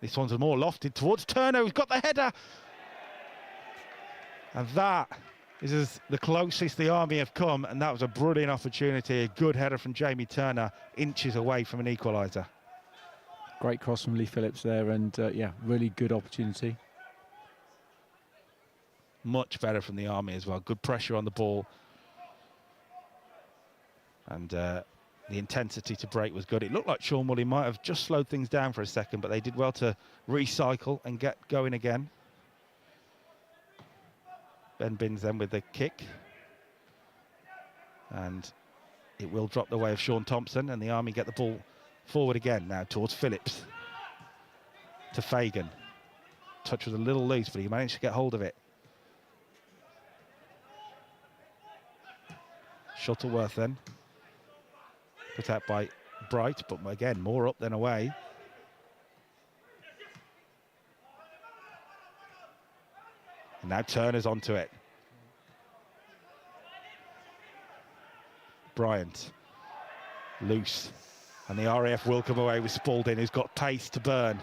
This one's more lofted towards Turner, who's got the header. And that is the closest the Army have come, and that was a brilliant opportunity. A good header from Jamie Turner, inches away from an equaliser. Great cross from Lee Phillips there, and yeah, really good opportunity. Much better from the Army as well. Good pressure on the ball. And the intensity to break was good. It looked like Sean Woolley might have just slowed things down for a second, but they did well to recycle and get going again. Ben Binns then with the kick. And it will drop the way of Sean Thompson, and the Army get the ball forward again now towards Phillips. To Fagan. Touch was a little loose, but he managed to get hold of it. Shuttleworth then. Put out by Bright, but again, more up than away. And now Turner's onto it. Bryant. Loose. And the RAF will come away with Spalding, who's got pace to burn.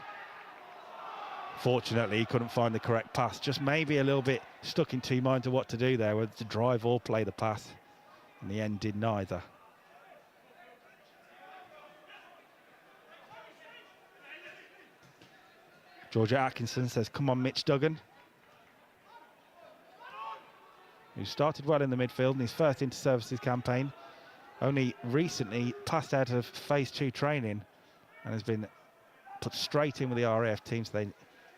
Fortunately, he couldn't find the correct pass. Just maybe a little bit stuck in two minds of what to do there, whether to drive or play the pass. In the end, did neither. Georgia Atkinson says, come on, Mitch Duggan. Who started well in the midfield in his first inter-services campaign. Only recently passed out of phase 2 training and has been put straight in with the RAF team, so they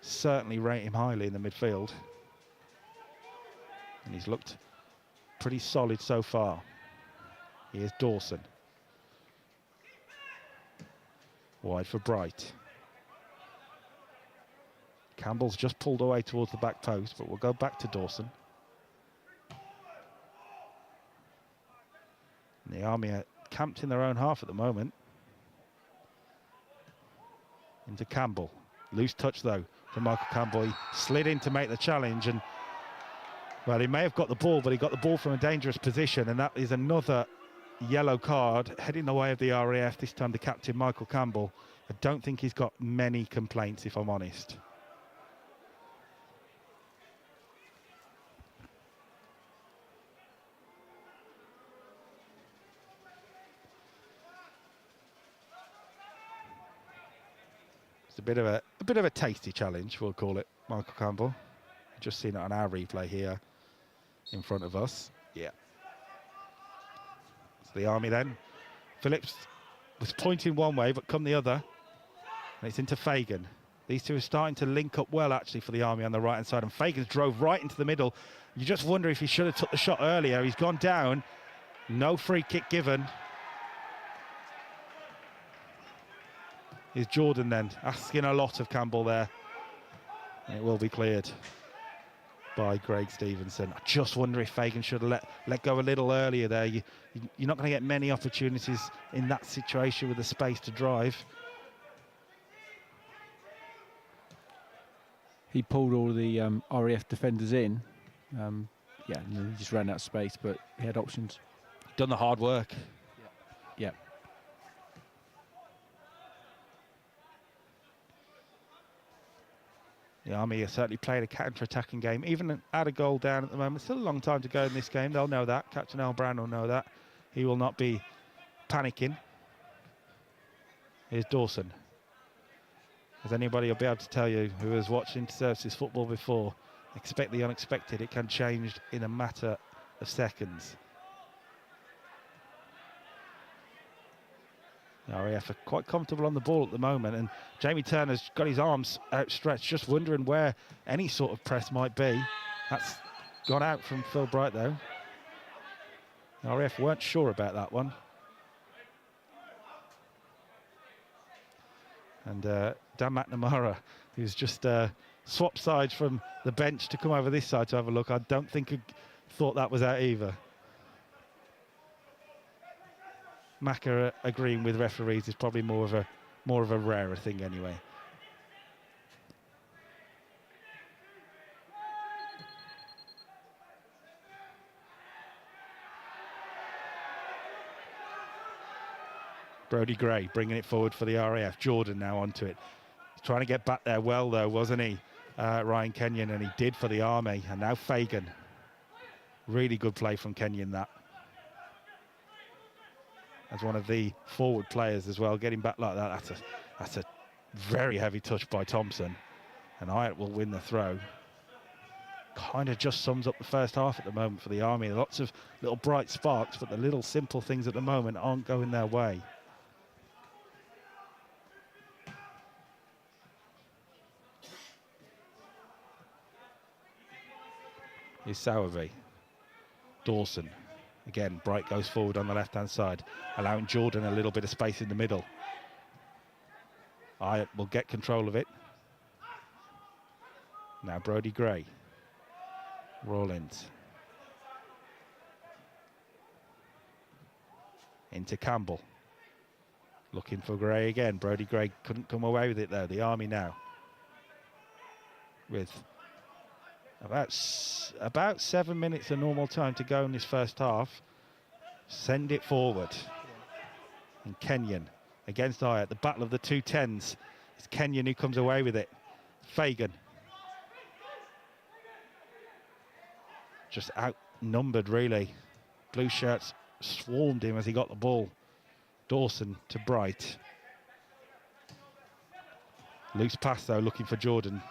certainly rate him highly in the midfield. And he's looked pretty solid so far. Here's Dawson. Wide for Bright. Campbell's just pulled away towards the back post, but we'll go back to Dawson. And the Army are camped in their own half at the moment. Into Campbell. Loose touch though from Michael Campbell. He slid in to make the challenge, and well, he may have got the ball, but he got the ball from a dangerous position, and that is another yellow card heading the way of the RAF, this time the captain Michael Campbell. I don't think he's got many complaints, if I'm honest. It's a bit of a tasty challenge, we'll call it, Michael Campbell. Just seen it on our replay here in front of us. Yeah. So the Army then. Phillips was pointing one way, but come the other. And it's into Fagan. These two are starting to link up well, actually, for the Army on the right-hand side. And Fagan's drove right into the middle. You just wonder if he should have took the shot earlier. He's gone down. No free kick given. Here's Jordan then, asking a lot of Campbell there. And it will be cleared by Greg Stevenson. I just wonder if Fagan should have let go a little earlier there. You're not going to get many opportunities in that situation with the space to drive. He pulled all the RAF defenders in. Yeah, and he just ran out of space, but he had options. Done the hard work. Yeah. The Army are certainly playing a counter-attacking game, even at a goal down at the moment. Still a long time to go in this game. They'll know that. Captain Al Brown will know that. He will not be panicking. Here's Dawson. As anybody will be able to tell you who has watched inter-services football before, expect the unexpected. It can change in a matter of seconds. The RAF are quite comfortable on the ball at the moment, and Jamie Turner's got his arms outstretched, just wondering where any sort of press might be. That's gone out from Phil Bright, though. The RAF weren't sure about that one. And Dan McNamara, who's just swapped sides from the bench to come over this side to have a look, I don't think he thought that was out either. Macca agreeing with referees is probably more of a rarer thing anyway. Brodie Gray bringing it forward for the RAF. Jordan now onto it. He's trying to get back there well though, wasn't he? Ryan Kenyon, and he did for the Army. And now Fagan. Really good play from Kenyon, that. As one of the forward players as well, getting back like that, that's a very heavy touch by Thompson, and Hyatt will win the throw. Kind of just sums up the first half at the moment for the Army. Lots of little bright sparks, but the little simple things at the moment aren't going their way. Here's Sowerby. Dawson. Again, Bright goes forward on the left-hand side, allowing Jordan a little bit of space in the middle. Hyatt will get control of it. Now Brodie Gray. Rawlins. Into Campbell. Looking for Gray again. Brodie Gray couldn't come away with it though. The Army now with about 7 minutes of normal time to go in this first half. Send it forward. And Kenyon against Hyatt. The battle of the 210s. It's Kenyon who comes away with it. Fagan. Just outnumbered, really. Blue shirts swarmed him as he got the ball. Dawson to Bright. Loose pass, though, looking for Jordan.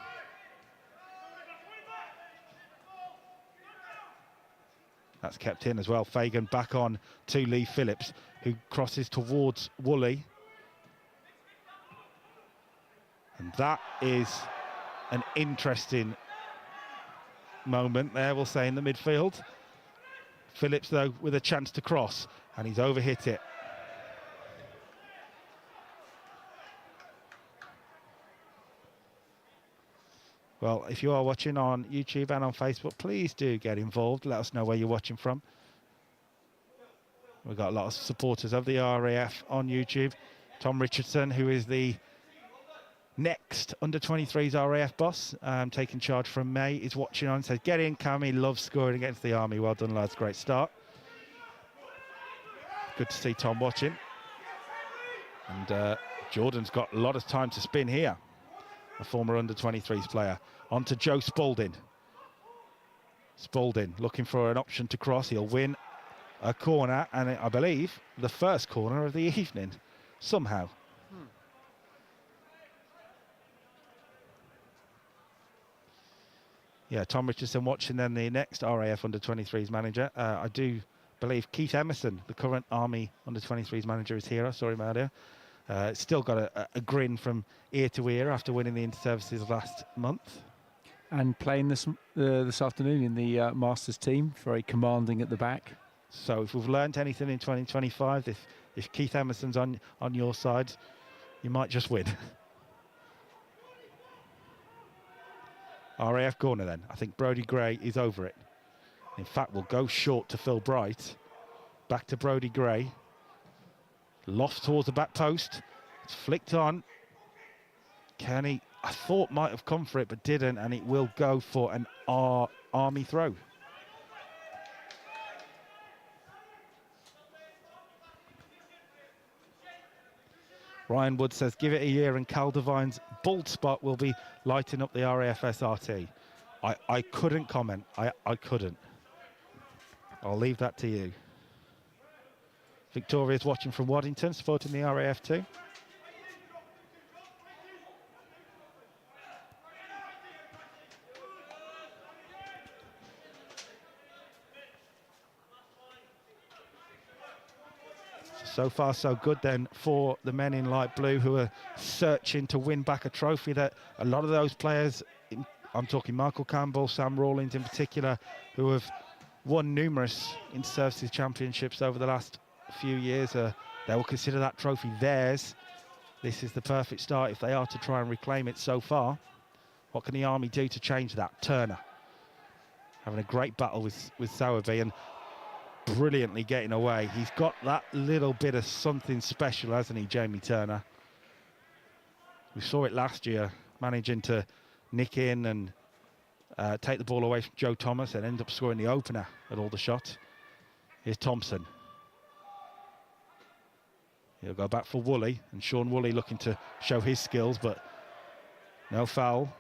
That's kept in as well. Fagan back on to Lee Phillips, who crosses towards Woolley. And that is an interesting moment there, we'll say, in the midfield. Phillips, though, with a chance to cross, and he's overhit it. Well, if you are watching on YouTube and on Facebook, please do get involved. Let us know where you're watching from. We've got a lot of supporters of the RAF on YouTube. Tom Richardson, who is the next under-23s RAF boss, taking charge from May, is watching on and says, get in, Cammy, loves scoring against the Army. Well done, lads, great start. Good to see Tom watching. And Jordan's got a lot of time to spin here. A former under-23s player. On to Joe Spalding. Spalding looking for an option to cross. He'll win a corner, and I believe the first corner of the evening, somehow. Yeah, Tom Richardson watching. Then the next RAF under-23s manager. I do believe Keith Emerson, the current Army under-23s manager, is here. I saw him earlier. Still got a grin from ear to ear after winning the inter-services last month. And playing this afternoon in the Masters team, very commanding at the back. So if we've learned anything in 2025, if Keith Emerson's on your side, you might just win. RAF corner then. I think Brodie Gray is over it. In fact, we'll go short to Phil Bright. Back to Brodie Gray. Loft towards the back post. It's flicked on. Kenny, I thought, might have come for it, but didn't, and it will go for an Army throw. Ryan Wood says, give it a year and Cal Devine's bald spot will be lighting up the RAF SRT. I couldn't comment. I couldn't. I'll leave that to you. Victoria's watching from Waddington, supporting the RAF too. So far, so good then for the men in light blue, who are searching to win back a trophy that a lot of those players, I'm talking Michael Campbell, Sam Rawlings in particular, who have won numerous inter-services championships over the last few years, they will consider that trophy theirs. This is the perfect start if they are to try and reclaim it so far. What can the Army do to change that? Turner having a great battle with Sowerby and brilliantly getting away. He's got that little bit of something special, hasn't he, Jamie Turner? We saw it last year, managing to nick in and take the ball away from Joe Thomas and end up scoring the opener at Aldershot. Here's Thompson. He'll go back for Woolley, and Sean Woolley looking to show his skills, but no foul.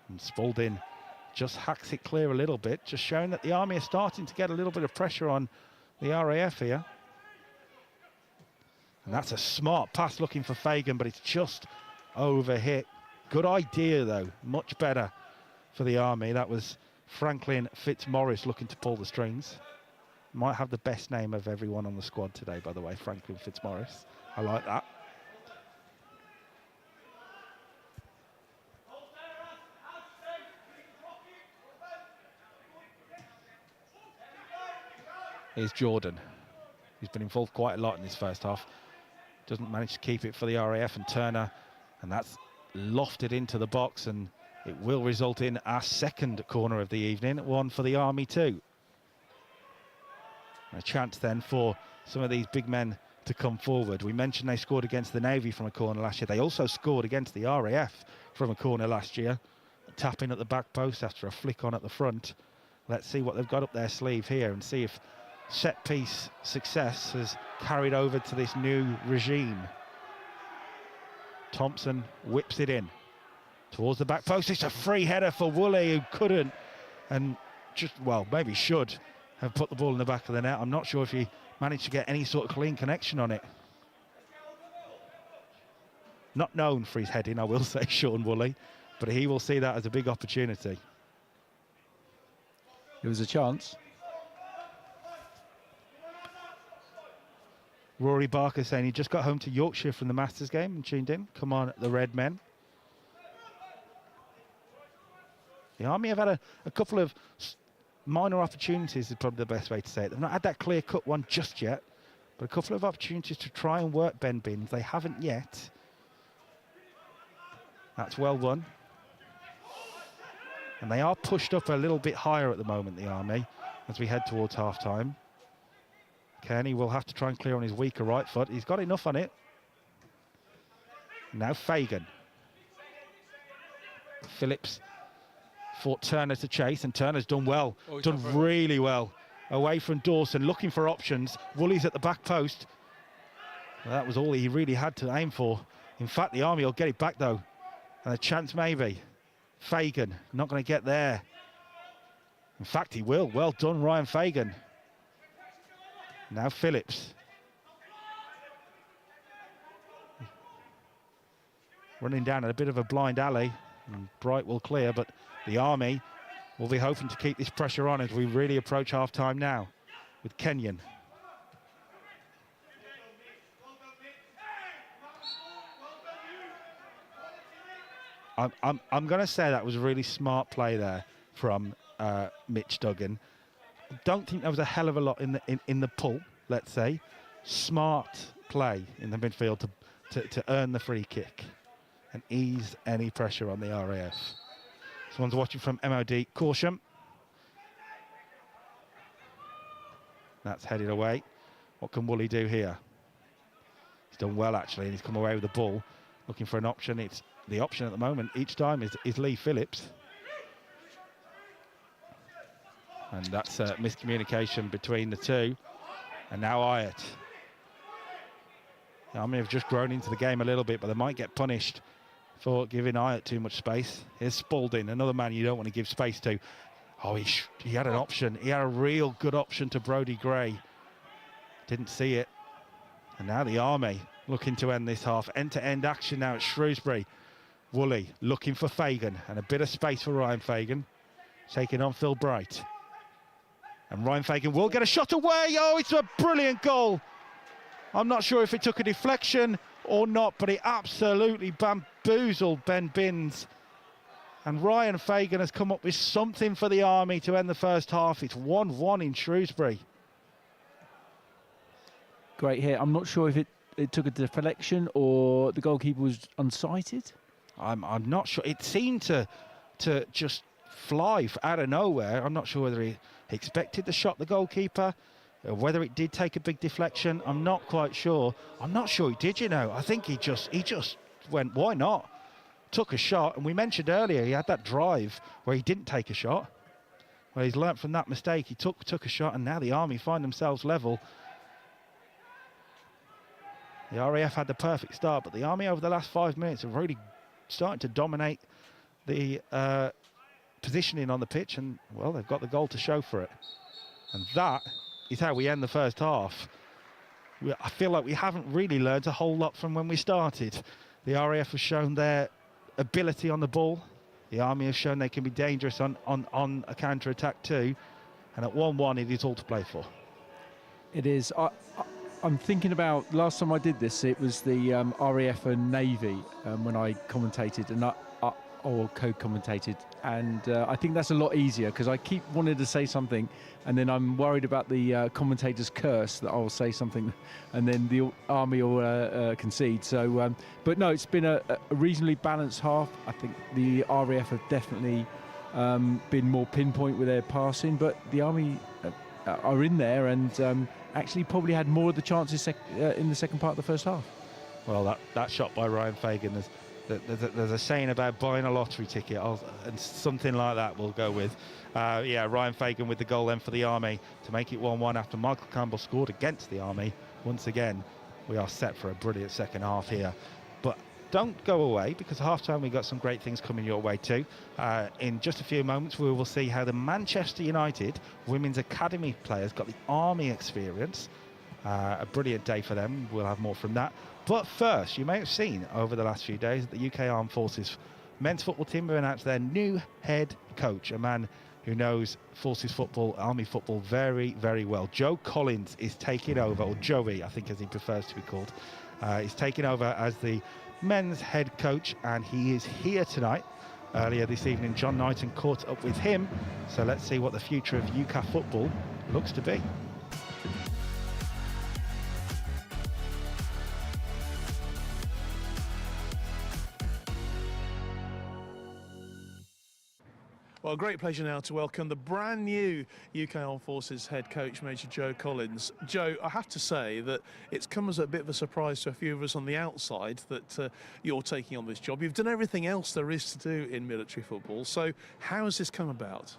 And Spalding just hacks it clear a little bit, just showing that the Army are starting to get a little bit of pressure on the RAF here. And that's a smart pass looking for Fagan, but it's just overhit. Good idea, though. Much better for the Army. That was Franklin Fitzmaurice looking to pull the strings. Might have the best name of everyone on the squad today, by the way, Franklin Fitzmaurice. I like that. Here's Jordan. He's been involved quite a lot in this first half. Doesn't manage to keep it for the RAF, and Turner, and that's lofted into the box, and it will result in our second corner of the evening, one for the Army too. A chance then for some of these big men to come forward. We mentioned they scored against the Navy from a corner last year. They also scored against the RAF from a corner last year. Tapping at the back post after a flick on at the front. Let's see what they've got up their sleeve here and see if set-piece success has carried over to this new regime. Thompson whips it in towards the back post. It's a free header for Woolley, who couldn't, and just, well, maybe should have put the ball in the back of the net. I'm not sure if he managed to get any sort of clean connection on it. Not known for his heading, I will say, Sean Woolley, but he will see that as a big opportunity. It was a chance. Rory Barker saying he just got home to Yorkshire from the Masters game and tuned in. Come on, the Red Men. The Army have had a couple of minor opportunities, is probably the best way to say it. They've not had that clear-cut one just yet, but a couple of opportunities to try and work Ben Binns. They haven't yet. That's well won. And they are pushed up a little bit higher at the moment, the Army, as we head towards half-time. Kearney will have to try and clear on his weaker right foot. He's got enough on it. Now Fagan. Phillips fought Turner to chase, and Turner's done well. Done really well. Away from Dawson, looking for options. Woolley's at the back post. Well, that was all he really had to aim for. In fact, the Army will get it back, though. And a chance maybe. Fagan, not going to get there. In fact, he will. Well done, Ryan Fagan. Now Phillips. Running down a bit of a blind alley. And Bright will clear, but the Army will be hoping to keep this pressure on as we really approach half-time now with Kenyon. I'm going to say that was a really smart play there from Mitch Duggan. Don't think there was a hell of a lot in the pull, let's say. Smart play in the midfield to earn the free kick and ease any pressure on the RAF. Someone's watching from MOD. Caution. That's headed away. What can Woolley do here? He's done well, actually, and he's come away with the ball. Looking for an option. It's the option at the moment each time is Lee Phillips. And that's miscommunication between the two. And now Ayatt. The Army have just grown into the game a little bit, but they might get punished for giving Ayatt too much space. Here's Spalding, another man you don't want to give space to. Oh, he had an option. He had a real good option to Brodie Gray. Didn't see it. And now the Army looking to end this half. End-to-end action now at Shrewsbury. Woolley looking for Fagan, and a bit of space for Ryan Fagan. Taking on Phil Bright. And Ryan Fagan will get a shot away. Oh, it's a brilliant goal. I'm not sure if it took a deflection or not, but it absolutely bamboozled Ben Binns. And Ryan Fagan has come up with something for the Army to end the first half. It's 1-1 in Shrewsbury. Great hit. I'm not sure if it took a deflection or the goalkeeper was unsighted. I'm not sure. It seemed to just fly out of nowhere. I'm not sure whether he expected the shot, the goalkeeper, or whether it did take a big deflection. I'm not quite sure. I'm not sure he did, you know. I think he just went, why not? Took a shot, and we mentioned earlier he had that drive where he didn't take a shot. Well, he's learnt from that mistake. He took a shot, and now the Army find themselves level. The RAF had the perfect start, but the Army over the last 5 minutes have really started to dominate the positioning on the pitch, and, well, they've got the goal to show for it. And that is how we end the first half. I feel like we haven't really learned a whole lot from when we started. The RAF have shown their ability on the ball. The Army have shown they can be dangerous on a counter-attack too. And at 1-1, it is all to play for. It is. I'm thinking about last time I did this, it was the RAF and Navy when I commentated or co-commentated, and I think that's a lot easier because I keep wanting to say something and then I'm worried about the commentator's curse that I'll say something and then the Army will concede. So, but no, it's been a reasonably balanced half. I think the RAF have definitely been more pinpoint with their passing, but the Army are in there and actually probably had more of the chances in the second part of the first half. Well, that shot by Ryan Fagan, there's a saying about buying a lottery ticket, and something like that we'll go with. Yeah, Ryan Fagan with the goal then for the Army to make it 1-1 after Michael Campbell scored against the Army. Once again, we are set for a brilliant second half here. But don't go away, because half-time we've got some great things coming your way too. In just a few moments we will see how the Manchester United Women's Academy players got the Army experience. A brilliant day for them. We'll have more from that. But first, you may have seen over the last few days that the UK Armed Forces men's football team have announced their new head coach, a man who knows Forces football, Army football very, very well. Joe Collins is taking over, or Joey, I think as he prefers to be called, is taking over as the men's head coach, and he is here tonight Earlier this evening, John Knighton caught up with him, so let's see what the future of UCAF football looks to be. Well, a great pleasure now to welcome the brand new UK Armed Forces head coach, Major Joe Collins. Joe, I have to say that it's come as a bit of a surprise to a few of us on the outside that you're taking on this job. You've done everything else there is to do in military football, so how has this come about?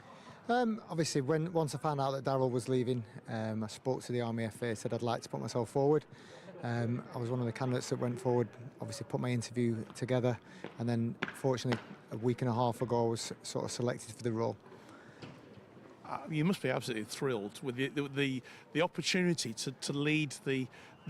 Obviously, once I found out that Darryl was leaving, I spoke to the Army FA, said I'd like to put myself forward. I was one of the candidates that went forward, obviously put my interview together, and then fortunately a week and a half ago I was sort of selected for the role. You must be absolutely thrilled with the opportunity to lead the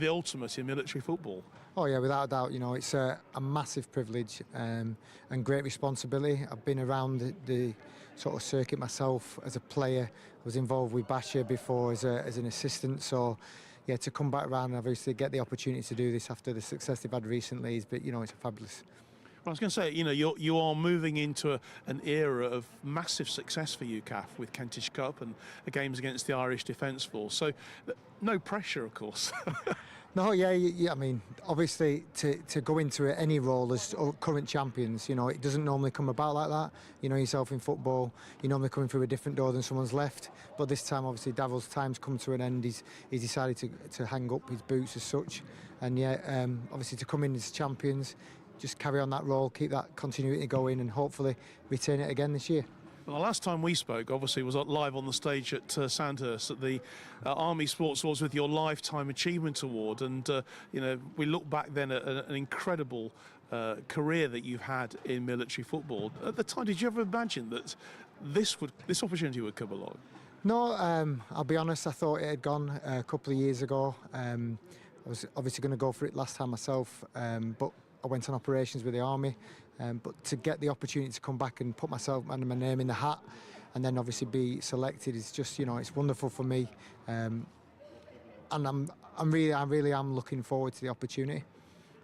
ultimate in military football. Oh yeah, without a doubt, you know, it's a massive privilege and great responsibility. I've been around the sort of circuit myself as a player. I was involved with Basher before as an assistant, so yeah, to come back around and obviously get the opportunity to do this after the success they've had recently is, you know, it's fabulous. Well, I was going to say, you know, you are moving into an era of massive success for UCAF with Kentish Cup and the games against the Irish Defence Force. So, no pressure, of course. No, yeah. I mean, obviously, to go into any role as current champions, you know, it doesn't normally come about like that. You know yourself in football, you're normally coming through a different door than someone's left. But this time, obviously, Darryl's time's come to an end. He's decided to hang up his boots as such, and yeah, obviously to come in as champions, just carry on that role, keep that continuity going, and hopefully retain it again this year. Well, the last time we spoke, obviously, was live on the stage at Sandhurst at the Army Sports Awards with your Lifetime Achievement Award. And, you know, we look back then at an incredible career that you've had in military football. At the time, did you ever imagine that this opportunity would come along? No, I'll be honest, I thought it had gone a couple of years ago. I was obviously going to go for it last time myself, but I went on operations with the Army. But to get the opportunity to come back and put myself and my name in the hat and then obviously be selected is just, you know, it's wonderful for me. And I really am looking forward to the opportunity.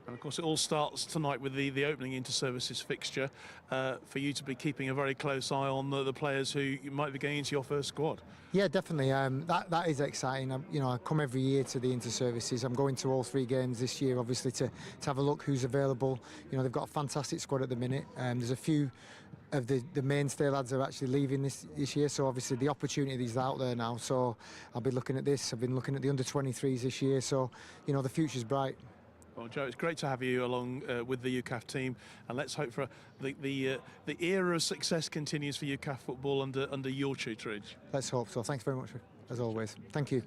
And of course, it all starts tonight with the opening inter-services fixture for you to be keeping a very close eye on the players who you might be getting into your first squad. Yeah, definitely. That is exciting. You know, I come every year to the inter-services. I'm going to all 3 games this year, obviously, to have a look who's available. You know, they've got a fantastic squad at the minute. There's a few of the mainstay lads are actually leaving this year, so obviously the opportunity is out there now. So I'll be looking at this. I've been looking at the under-23s this year, so, you know, the future's bright. Well, Joe, it's great to have you along with the UCAF team, and let's hope for the era of success continues for UCAF football under your tutorage. Let's hope so. Thanks very much, as always. Thank you.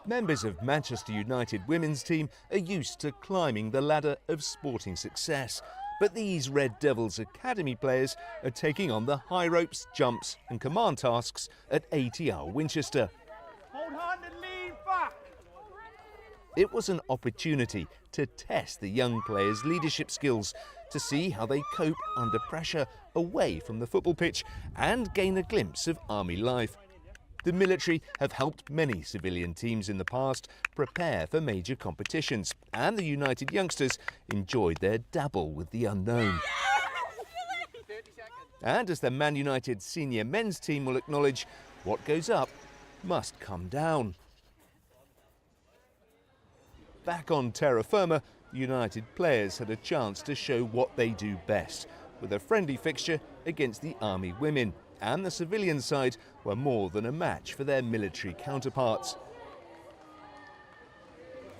Members of Manchester United women's team are used to climbing the ladder of sporting success. But these Red Devils academy players are taking on the high ropes, jumps and command tasks at ATR Winchester. Hold hand and lean back. It was an opportunity to test the young players' leadership skills, to see how they cope under pressure away from the football pitch and gain a glimpse of army life. The military have helped many civilian teams in the past prepare for major competitions, and the United youngsters enjoyed their dabble with the unknown. And as the Man United senior men's team will acknowledge, what goes up must come down. Back on terra firma, United players had a chance to show what they do best, with a friendly fixture against the Army women. And the civilian side were more than a match for their military counterparts.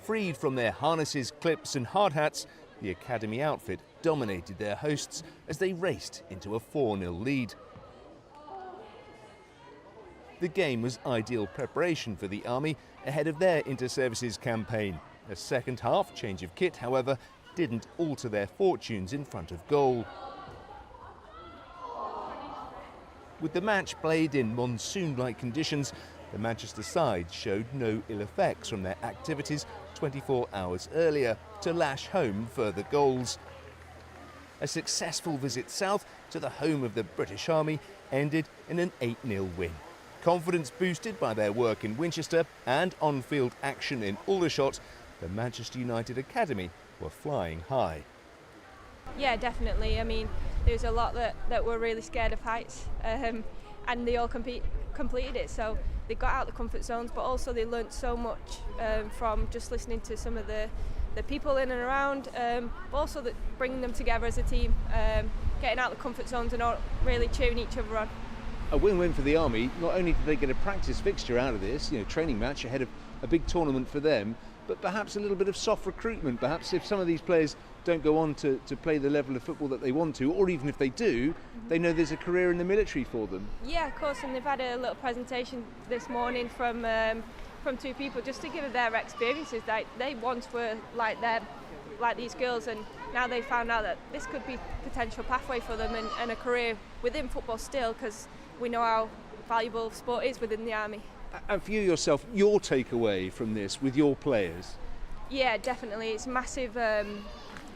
Freed from their harnesses, clips and hard hats, the academy outfit dominated their hosts as they raced into a 4-0 lead. The game was ideal preparation for the Army ahead of their inter-services campaign. A second half change of kit, however, didn't alter their fortunes in front of goal. With the match played in monsoon-like conditions, the Manchester side showed no ill effects from their activities 24 hours earlier to lash home further goals. A successful visit south to the home of the British Army ended in an 8-0 win. Confidence boosted by their work in Winchester and on-field action in Aldershot, the Manchester United Academy were flying high. Yeah, definitely. I mean, there's a lot that were really scared of heights, and they all completed it. So they got out of the comfort zones, but also they learnt so much from just listening to some of the people in and around, but also bringing them together as a team, getting out of the comfort zones and all really cheering each other on. A win-win for the Army. Not only did they get a practice fixture out of this, training match ahead of a big tournament for them, but perhaps a little bit of soft recruitment. Perhaps if some of these players don't go on to play the level of football that they want to, or even if they do, they know there's a career in the military for them. Yeah, of course, and they've had a little presentation this morning from 2 people just to give their experiences. They once were like them, like these girls, and now they found out that this could be a potential pathway for them and a career within football still, because we know how valuable sport is within the Army. And for you yourself, your takeaway from this with your players? Yeah, definitely. It's massive,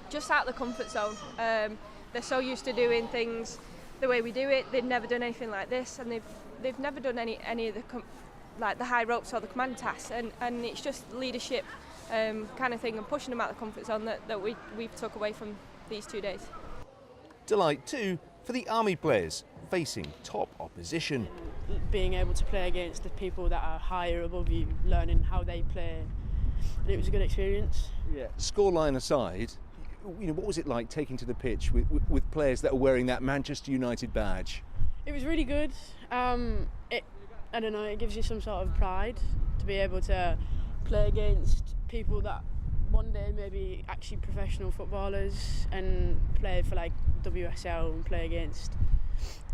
just out of the comfort zone. They're so used to doing things the way we do it. They've never done anything like this, and they've never done any of the high ropes or the command tasks, and it's just leadership kind of thing, and pushing them out of the comfort zone that we've took away from these 2 days. Delight too for the Army players facing top opposition. Being able to play against the people that are higher above you, learning how they play, and it was a good experience. Yeah. Scoreline aside, what was it like taking to the pitch with players that are wearing that Manchester United badge? It was really good. I don't know, it gives you some sort of pride to be able to play against people that one day may be actually professional footballers and play for like WSL and play against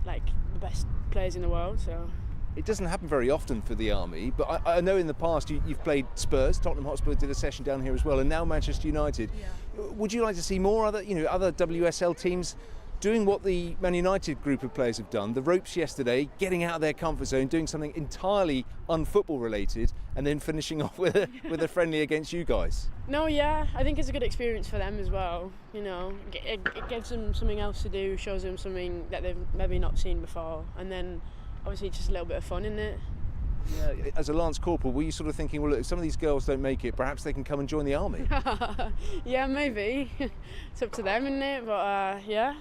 like the best players in the world. So it doesn't happen very often for the Army, but I know in the past you've played Spurs. Tottenham Hotspur did a session down here as well, and now Manchester United. Yeah. Would you like to see more other WSL teams doing what the Man United group of players have done? The ropes yesterday, getting out of their comfort zone, doing something entirely unfootball related, and then finishing off with a friendly against you guys. No, yeah, I think it's a good experience for them as well. It gives them something else to do, shows them something that they've maybe not seen before, and then obviously just a little bit of fun in it. Yeah, as a Lance Corporal, were you sort of thinking, well, look, if some of these girls don't make it, perhaps they can come and join the Army? Yeah, maybe. It's up to them, isn't it? But yeah,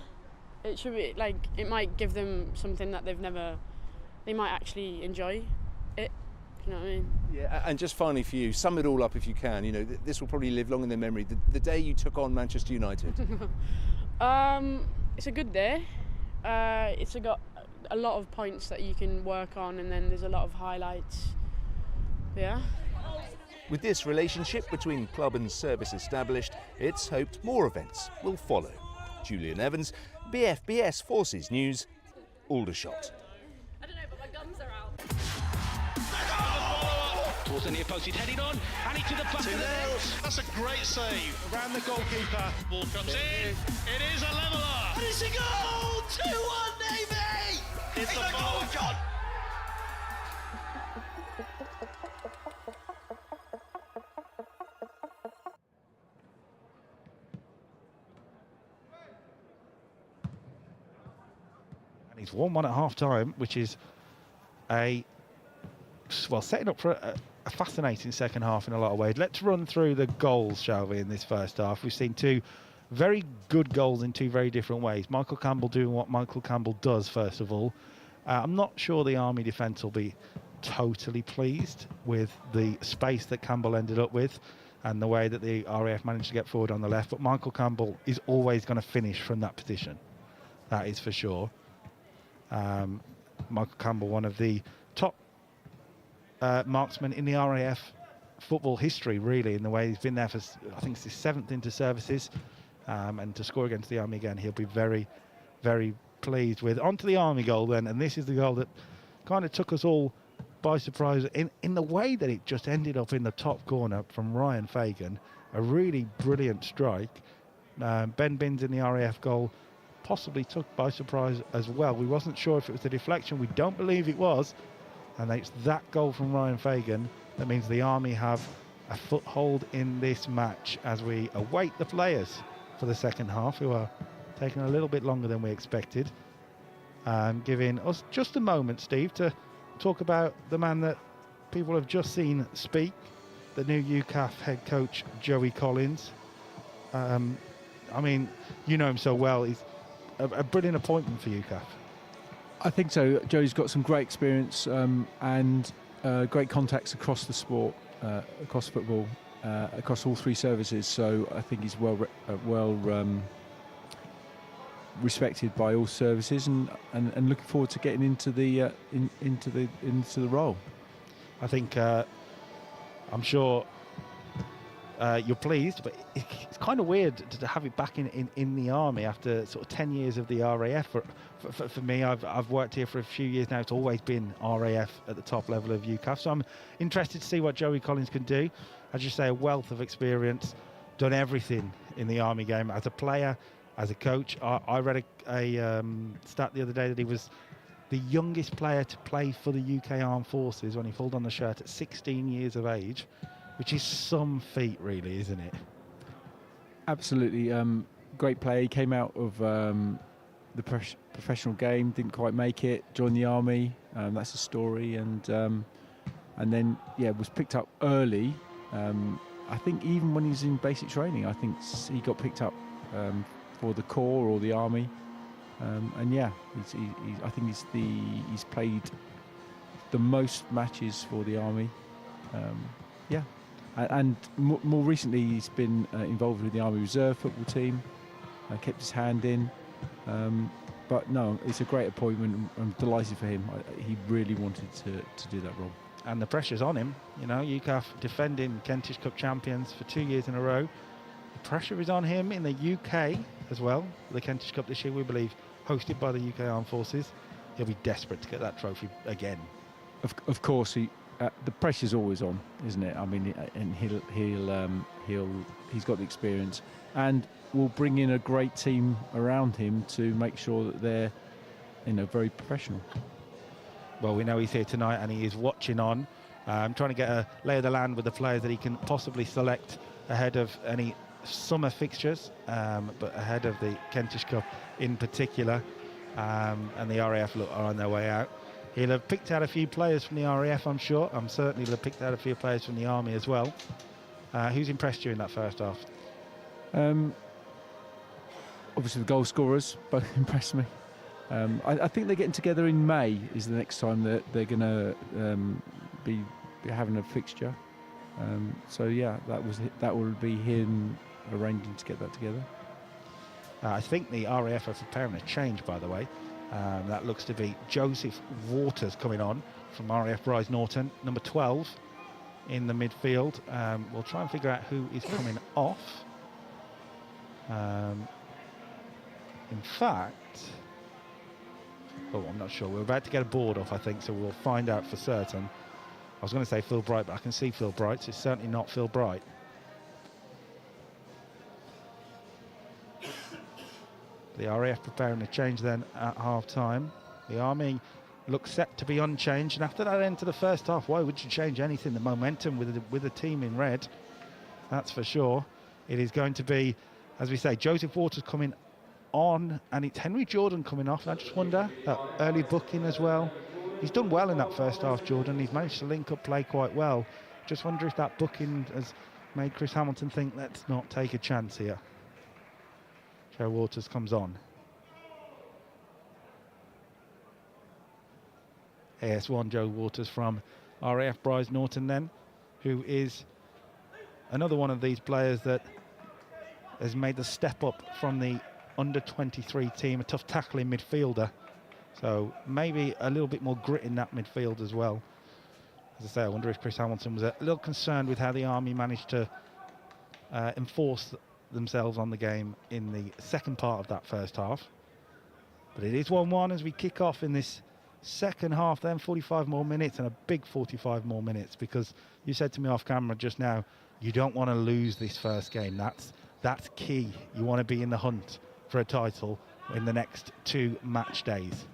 it should be it might give them something that they might actually enjoy it. You know what I mean? Yeah, and just finally for you, sum it all up if you can. This will probably live long in their memory. The day you took on Manchester United. It's a good day. It's got a lot of points that you can work on, and then there's a lot of highlights. Yeah. With this relationship between club and service established, it's hoped more events will follow. Julian Evans, BFBS Forces News, Aldershot. I don't know, but my gums are out. Towards the near post, he's heading on, and he to the back of the net. That's a great save around the goalkeeper. Ball comes in. It is a leveller. And it's a goal! 2-1 Navy! It's a goal, John. And he's 1-1 at half-time, which is setting up for a fascinating second half in a lot of ways. Let's run through the goals, shall we, in this first half. We've seen 2 very good goals in 2 very different ways. Michael Campbell doing what Michael Campbell does, first of all. I'm not sure the Army defence will be totally pleased with the space that Campbell ended up with and the way that the RAF managed to get forward on the left, but Michael Campbell is always going to finish from that position. That is for sure. Michael Campbell, one of the top marksmen in the RAF football history, really, in the way he's been there for, I think it's his 7th into services, and to score against the Army again, he'll be very, very pleased with. On to the Army goal then, and this is the goal that kind of took us all by surprise in the way that it just ended up in the top corner from Ryan Fagan. A really brilliant strike. Ben Binns in the RAF goal possibly took by surprise as well. We wasn't sure if it was the deflection. We don't believe it was. And it's that goal from Ryan Fagan that means the Army have a foothold in this match as we await the players for the second half, who are taking a little bit longer than we expected. Giving us just a moment, Steve, to talk about the man that people have just seen speak, the new UCAF head coach, Joey Collins. I mean, you know him so well. He's a brilliant appointment for UCAF. I think so. Joey's got some great experience and great contacts across the sport, across football, across all three services. So I think he's well respected by all services, and looking forward to getting into the role. I think I'm sure you're pleased, but it's kind of weird to have it back in the Army after sort of 10 years of the RAF. For me, I've worked here for a few years now. It's always been RAF at the top level of UCAF. So I'm interested to see what Joey Collins can do. As you say, a wealth of experience, done everything in the Army game as a player, as a coach. I read a stat the other day that he was the youngest player to play for the UK Armed Forces when he pulled on the shirt at 16 years of age, which is some feat, really, isn't it? Absolutely. Great player. He came out of the professional game, didn't quite make it, joined the Army. That's the story. And then, was picked up early. I think even when he was in basic training, I think he got picked up for the Corps or the Army. I think he's played the most matches for the Army. And more recently, he's been involved with the Army Reserve football team, kept his hand in. But no, it's a great appointment. I'm delighted for him. He really wanted to do that role. And the pressure's on him. You know, UCAF defending Kentish Cup champions for 2 years in a row. The pressure is on him in the UK as well. The Kentish Cup this year, we believe, hosted by the UK Armed Forces. He'll be desperate to get that trophy again. Of course, the pressure's always on, isn't it? I mean, and he's got the experience, and will bring in a great team around him to make sure that they're, very professional. Well, we know he's here tonight, and he is watching on. Trying to get a lay of the land with the players that he can possibly select ahead of any summer fixtures, but ahead of the Kentish Cup in particular, and the RAF are on their way out. He'll have picked out a few players from the RAF, I'm sure. I'm certain he'll have picked out a few players from the Army as well. Who's impressed you in that first half? Obviously the goal scorers both impressed me. I think they're getting together in May is the next time that they're going to be having a fixture. That will be him arranging to get that together. I think the RAF are preparing a change, by the way. That looks to be Joseph Waters coming on from RAF Bryce Norton, number 12 in the midfield. We'll try and figure out who is coming off. In fact, I'm not sure. We're about to get a board off, I think, so we'll find out for certain. I was going to say Phil Bright, but I can see Phil Bright, so it's certainly not Phil Bright. The RAF preparing a change then at half-time. The Army looks set to be unchanged, and after that end to the first half, why would you change anything? The momentum with a team in red, that's for sure. It is going to be, as we say, Joseph Waters coming on, and it's Henry Jordan coming off. I just wonder, that early booking as well. He's done well in that first half, Jordan. He's managed to link up play quite well. Just wonder if that booking has made Chris Hamilton think, let's not take a chance here. Joe Waters comes on. AS1 Joe Waters from RAF Bryce Norton then, who is another one of these players that has made the step up from the under-23 team, a tough tackling midfielder. So maybe a little bit more grit in that midfield as well. As I say, I wonder if Chris Hamilton was a little concerned with how the Army managed to enforce themselves on the game in the second part of that first half. But it is 1-1 as we kick off in this second half, then 45 more minutes, and a big 45 more minutes, because you said to me off camera just now, you don't want to lose this first game. That's key. You want to be in the hunt for a title in the next 2 match days.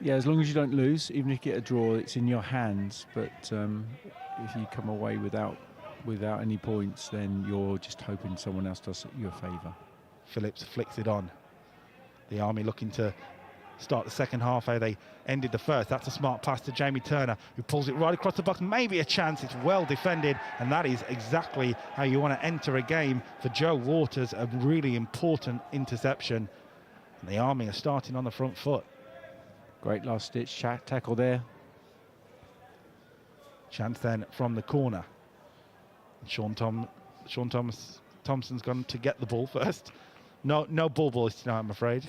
Yeah, as long as you don't lose, even if you get a draw, it's in your hands. But if you come away without any points, then you're just hoping someone else does you a favour. Phillips flicks it on. The Army looking to start the second half how they ended the first. That's a smart pass to Jamie Turner, who pulls it right across the box. Maybe a chance. It's well defended, and that is exactly how you want to enter a game for Joe Waters. A really important interception, and the Army are starting on the front foot. Great last-ditch tackle there. Chance then from the corner. Sean Thompson's gone to get the ball first. No ball boys tonight, I'm afraid.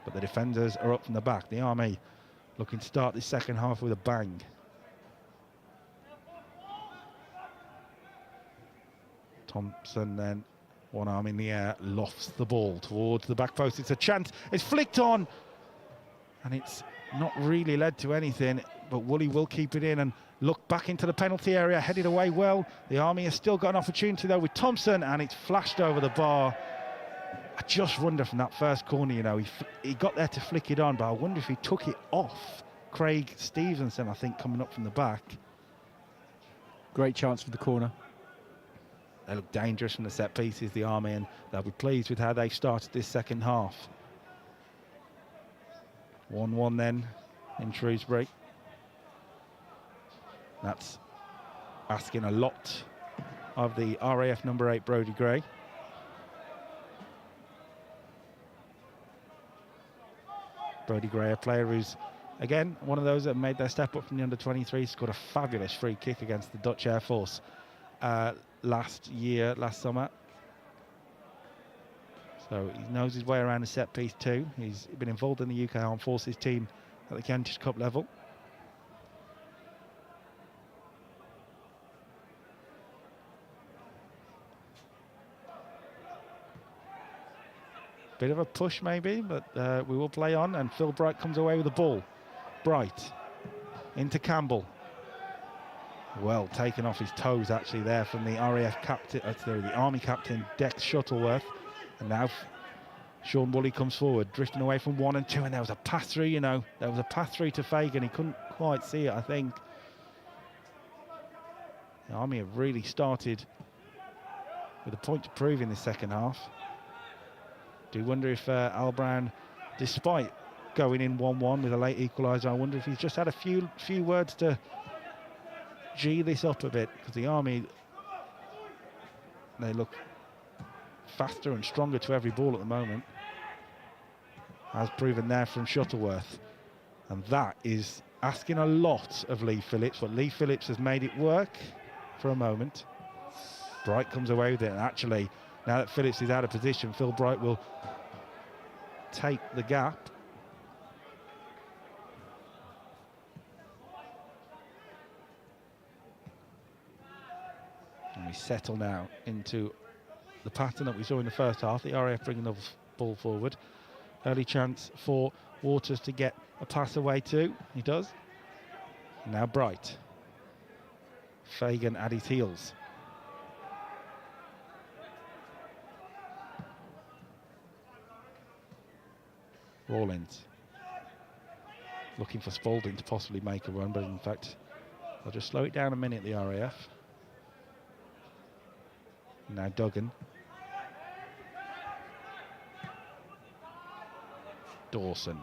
But the defenders are up from the back. The Army looking to start the second half with a bang. Thompson then, one arm in the air, lofts the ball towards the back post. It's a chance. It's flicked on. And it's not really led to anything. But Woolley will keep it in and look back into the penalty area. Headed away well. The Army has still got an opportunity though with Thompson. And it's flashed over the bar. I just wonder from that first corner, you know, he got there to flick it on, but I wonder if he took it off Craig Stevenson, I think, coming up from the back. Great chance for the corner. They look dangerous from the set pieces, the Army, and they'll be pleased with how they've started this second half. 1-1 then in Shrewsbury. That's asking a lot of the RAF number 8, Brodie Gray. Brodie Gray, a player who's, again, one of those that made their step up from the under-23, scored a fabulous free kick against the Dutch Air Force last summer. So he knows his way around a set piece too. He's been involved in the UK Armed Forces team at the Kentish Cup level. Bit of a push maybe, but we will play on, and Phil Bright comes away with the ball. Bright into Campbell. Well taken off his toes actually there from the RAF captain, the Army captain Dex Shuttleworth. And now Sean Woolley comes forward, drifting away from 1 and 2, and there was a pass through, you know, there was a pass through to Fagan. He couldn't quite see it, I think. The Army have really started with a point to prove in the second half. Do wonder if Al Brown, despite going in 1-1 with a late equaliser, I wonder if he's just had a few words to G this up a bit, because the Army, they look faster and stronger to every ball at the moment, as proven there from Shuttleworth. And that is asking a lot of Lee Phillips, but Lee Phillips has made it work for a moment. Bright comes away with it, and actually, now that Phillips is out of position, Phil Bright will take the gap. And we settle now into the pattern that we saw in the first half. The RAF bringing the ball forward. Early chance for Waters to get a pass away too. He does. Now Bright. Fagan at his heels. Rawlins looking for Spalding to possibly make a run, but in fact I'll just slow it down a minute, the RAF. Now Duggan. Dawson.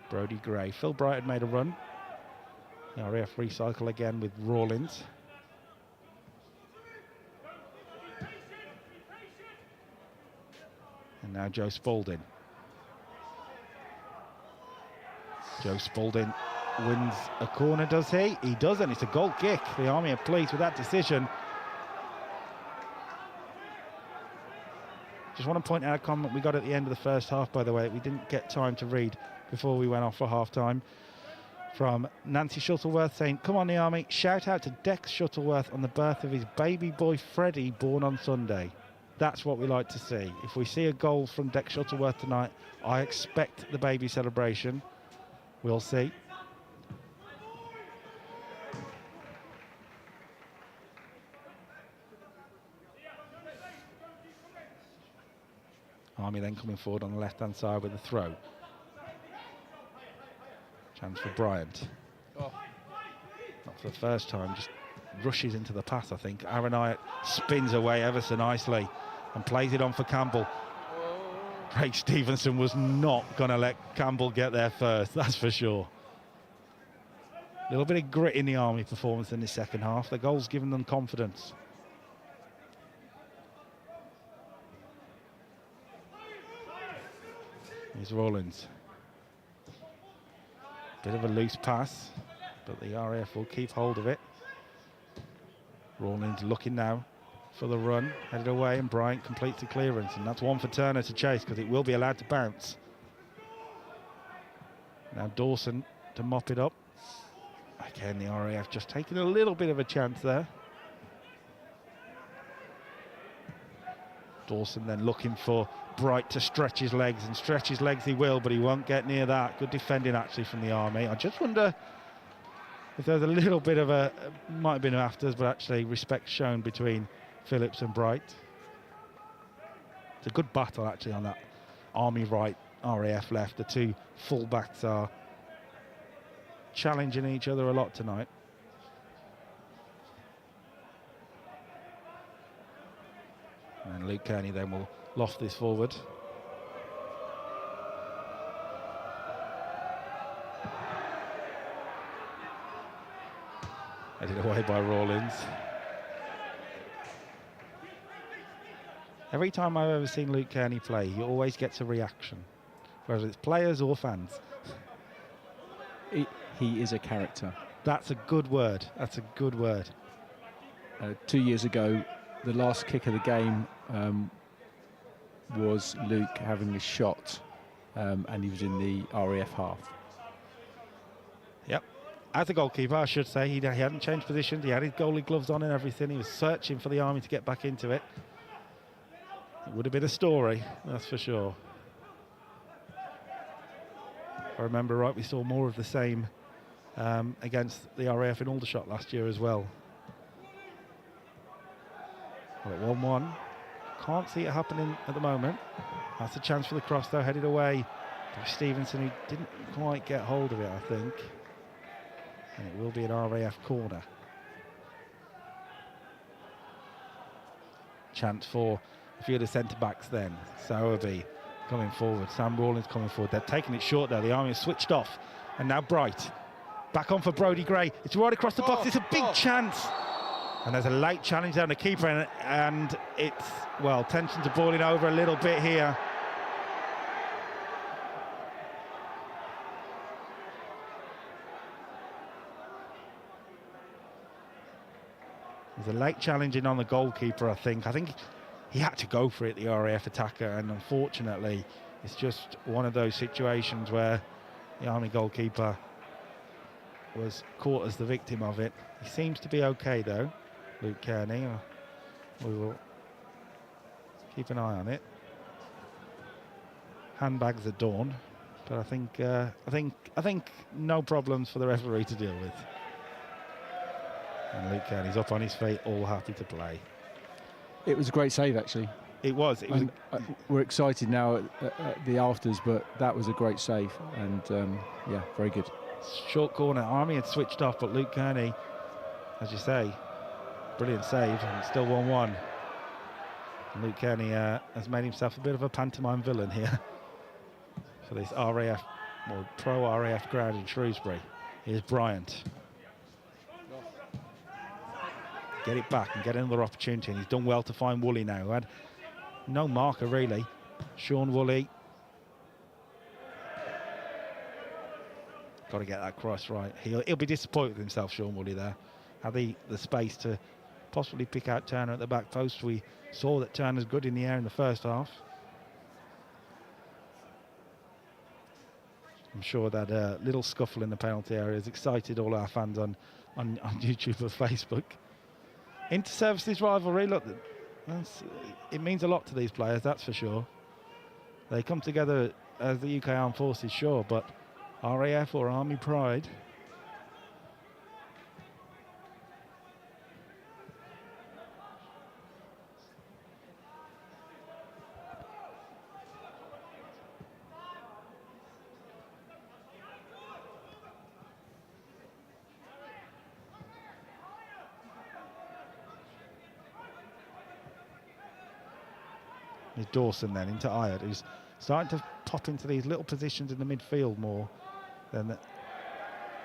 Brodie Gray. Phil Bright had made a run. The RAF recycle again with Rawlins. And now Joe Spalding. Joe Spalding wins a corner, does he? He does, and it's a goal kick. The Army are pleased with that decision. Just want to point out a comment we got at the end of the first half, by the way, we didn't get time to read before we went off for half-time. From Nancy Shuttleworth saying, "Come on the Army, shout out to Dex Shuttleworth on the birth of his baby boy Freddie, born on Sunday." That's what we like to see. If we see a goal from Dex Shuttleworth tonight, I expect the baby celebration. We'll see. Army then coming forward on the left-hand side with the throw. Chance for Bryant. Oh. Not for the first time, just rushes into the pass, I think. Aaron Hyatt spins away ever so nicely and plays it on for Campbell. Craig Stevenson was not going to let Campbell get there first, that's for sure. A little bit of grit in the Army performance in the second half. The goal's given them confidence. Here's Rawlins. Bit of a loose pass, but the RAF will keep hold of it. Rawlins looking now for the run, headed away, and Bryant completes the clearance, and that's one for Turner to chase because it will be allowed to bounce. Now Dawson to mop it up. Again, the RAF just taking a little bit of a chance there. Dawson then looking for Bright to stretch his legs, and stretch his legs he will, but he won't get near that. Good defending actually from the Army. I just wonder if there's a little bit of a, might have been afters, but actually respect shown between Phillips and Bright. It's a good battle actually on that Army right, RAF left. The two full-backs are challenging each other a lot tonight. And Luke Kearney then will loft this forward. Headed away by Rawlins. Every time I've ever seen Luke Kearney play, he always gets a reaction, whether it's players or fans. He is a character. That's a good word. That's a good word. 2 years ago, the last kick of the game was Luke having a shot, and he was in the RAF half. Yep. As a goalkeeper, I should say, he hadn't changed positions. He had his goalie gloves on and everything. He was searching for the Army to get back into it. It would have been a story, that's for sure. If I remember right, we saw more of the same against the RAF in Aldershot last year as well. Well, at 1-1. Can't see it happening at the moment. That's a chance for the cross though, headed away by Stevenson, who didn't quite get hold of it, I think. And it will be an RAF corner. Chance for a few of the centre-backs then. Sowerby coming forward, Sam Rawlins coming forward. They're taking it short there, the Army has switched off. And now Bright, back on for Brodie Gray. It's right across the box, it's a big chance. And there's a late challenge down the keeper, and it's, well, tensions are boiling over a little bit here. There's a late challenging on the goalkeeper, I think. I think he had to go for it, the RAF attacker, and unfortunately, it's just one of those situations where the Army goalkeeper was caught as the victim of it. He seems to be okay, though. Luke Kearney, we will keep an eye on it. Handbags at dawn, but I think no problems for the referee to deal with. And Luke Kearney's up on his feet, all happy to play. It was a great save, actually. It was. It was. We're excited now at the afters, but that was a great save, and yeah, very good. Short corner. Army had switched off, but Luke Kearney, as you say, brilliant save, and it's still 1-1. And Luke Kearney has made himself a bit of a pantomime villain here for this RAF, or pro RAF ground in Shrewsbury. Here's Bryant. Get it back and get another opportunity, and he's done well to find Woolley now, who had no marker really. Sean Woolley. Got to get that cross right. He'll be disappointed with himself, Sean Woolley, there. Had the space to possibly pick out Turner at the back post. We saw that Turner's good in the air in the first half. I'm sure that little scuffle in the penalty area has excited all our fans on YouTube or Facebook. Inter-services rivalry, look, it means a lot to these players, that's for sure. They come together as the UK Armed Forces, sure, but RAF or Army pride. Is Dawson then into Ayat, who's starting to pop into these little positions in the midfield more than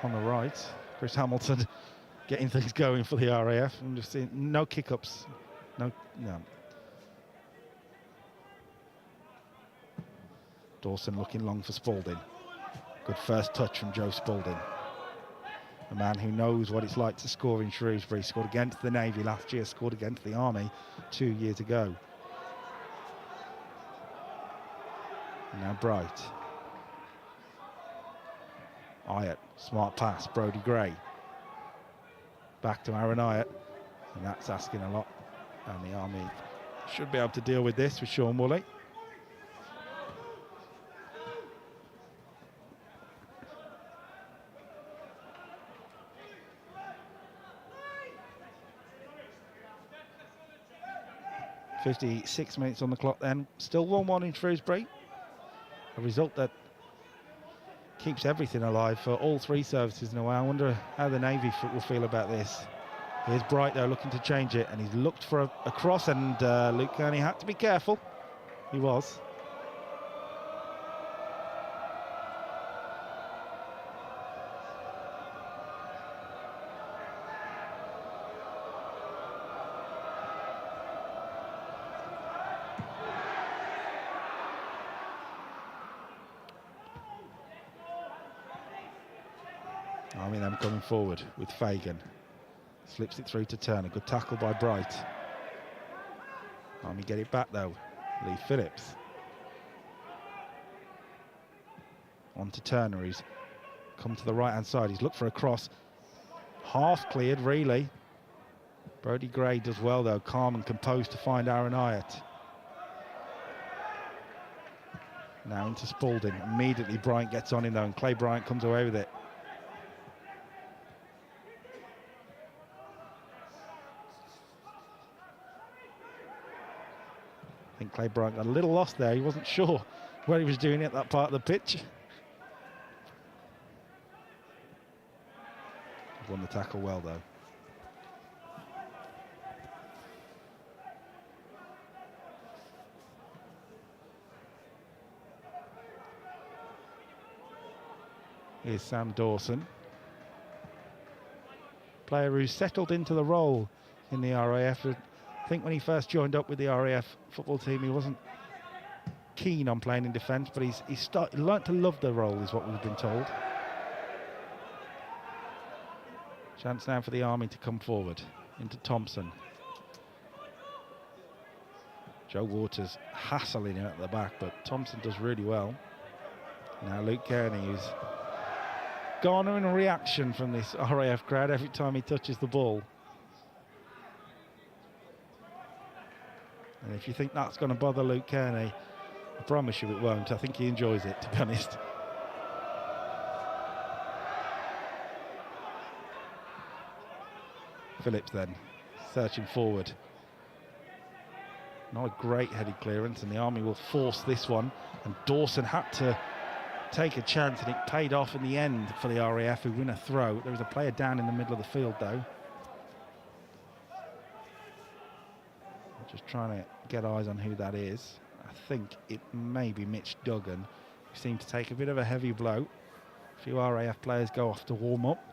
on the right. Chris Hamilton getting things going for the RAF. I'm just seeing no kick-ups. No. Dawson looking long for Spalding. Good first touch from Joe Spalding. A man who knows what it's like to score in Shrewsbury. Scored against the Navy last year, scored against the Army 2 years ago. Now Bright. Ayat, smart pass, Brody Gray. Back to Aaron Ayat, and that's asking a lot. And the Army should be able to deal with this with Sean Woolley. .56 minutes on the clock then. Still 1-1 in Shrewsbury. A result that keeps everything alive for all three services in a way. I wonder how the Navy will feel about this. Here's Bright though looking to change it, and he's looked for a cross, and Luke Kearney had to be careful. He was. Army then coming forward with Fagan. Slips it through to Turner. Good tackle by Bright. Army get it back though. Lee Phillips. On to Turner, who's come to the right hand side. He's looked for a cross. Half cleared really. Brody Gray does well though, calm and composed to find Aaron Ayat. Now into Spalding. Immediately Bryant gets on him though, and Clay Bryant comes away with it. I think Clay Bryant got a little lost there. He wasn't sure where he was doing at that part of the pitch. Won the tackle well though. Here's Sam Dawson. Player who's settled into the role in the RAF. I think when he first joined up with the RAF football team, he wasn't keen on playing in defence, but he's learnt to love the role, is what we've been told. Chance now for the Army to come forward into Thompson. Joe Waters hassling him at the back, but Thompson does really well. Now Luke Kearney, who's garnering a reaction from this RAF crowd every time he touches the ball. And if you think that's going to bother Luke Kearney, I promise you it won't. I think he enjoys it, to be honest. Phillips then, searching forward. Not a great headed clearance, and the Army will force this one. And Dawson had to take a chance, and it paid off in the end for the RAF, who win a throw. There was a player down in the middle of the field, though. Just trying to get eyes on who that is. I think it may be Mitch Duggan, who seemed to take a bit of a heavy blow. A few RAF players go off to warm up.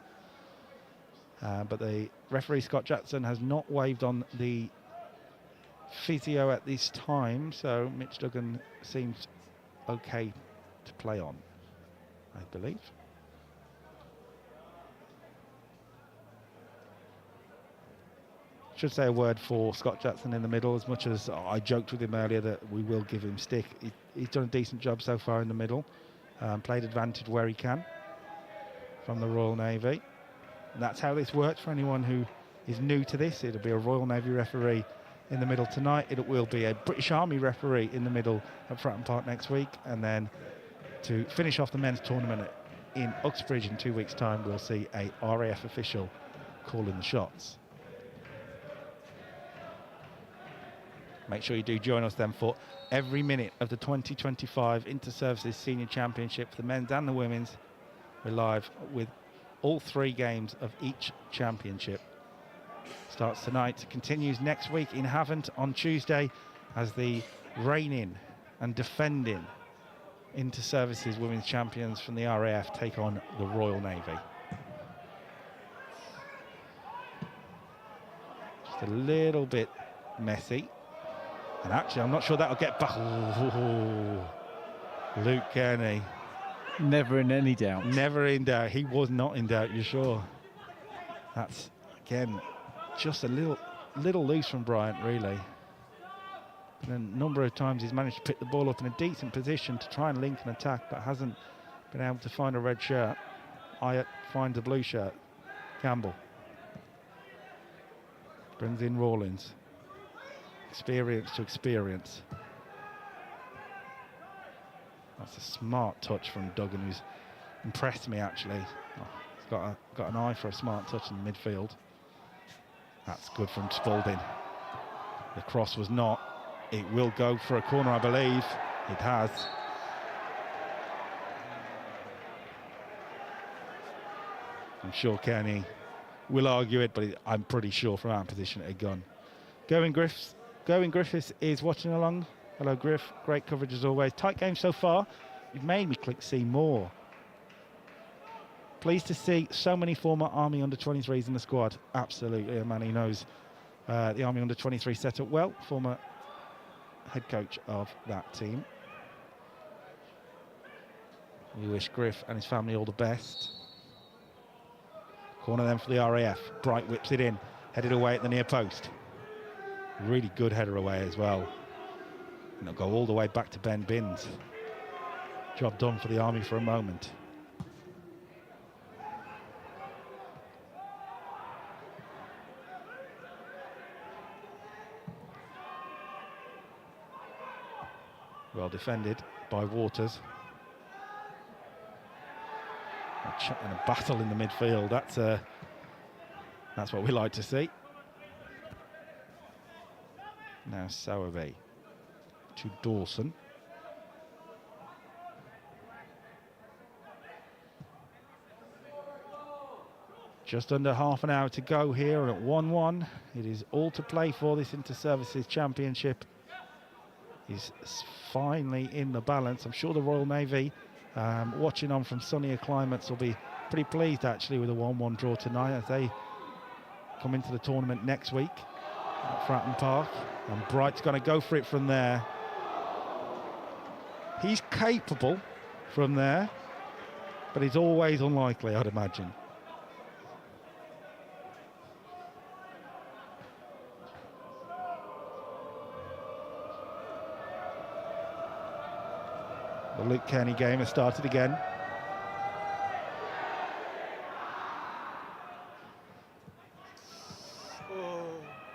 But the referee, Scott Jackson, has not waved on the physio at this time, so Mitch Duggan seems okay to play on, I believe. Should say a word for Scott Jackson in the middle, as much as I joked with him earlier that we will give him stick. He's done a decent job so far in the middle. Played advantage where he can from the Royal Navy. And that's how this works for anyone who is new to this. It'll be a Royal Navy referee in the middle tonight. It will be a British Army referee in the middle at Fratton Park next week. And then to finish off the men's tournament in Uxbridge in 2 weeks' time, we'll see a RAF official calling the shots. Make sure you do join us then for every minute of the 2025 Inter-Services Senior Championship for the men's and the women's. We're live with all three games of each championship. Starts tonight, continues next week in Havant on Tuesday as the reigning and defending inter-services women's champions from the RAF take on the Royal Navy. Just a little bit messy. And actually, I'm not sure that'll get back. Ooh, Luke Kearney. Never in any doubt. Never in doubt. He was not in doubt, you're sure. That's, again, just a little loose from Bryant, really. And a number of times he's managed to pick the ball up in a decent position to try and link an attack, but hasn't been able to find a red shirt. Hyatt finds a blue shirt. Campbell. Brings in Rawlins. Experience to experience. That's a smart touch from Duggan, who's impressed me, actually. Oh, he's got an eye for a smart touch in the midfield. That's good from Spalding. The cross was not. It will go for a corner, I believe. It has. I'm sure Kearney will argue it, but I'm pretty sure from our position it had gone. Going Griffiths is watching along. Hello, Griff. Great coverage as always. Tight game so far. You've made me click see more. Pleased to see so many former Army under-23s in the squad. Absolutely, a man who knows the Army under-23 setup well. Former head coach of that team. We wish Griff and his family all the best. Corner then for the RAF. Bright whips it in, headed away at the near post. Really good header away as well. And it'll go all the way back to Ben Binns. Job done for the Army for a moment. Well defended by Waters. And a battle in the midfield. That's what we like to see. Now Sowerby to Dawson. Just under half an hour to go here, and at 1-1, it is all to play for. This Inter-Services Championship is finally in the balance. I'm sure the Royal Navy, watching on from sunnier climates, will be pretty pleased actually with a 1-1 draw tonight as they come into the tournament next week at Fratton Park. And Bright's going to go for it from there. He's capable from there, but he's always unlikely, I'd imagine. The Luke Kearney game has started again.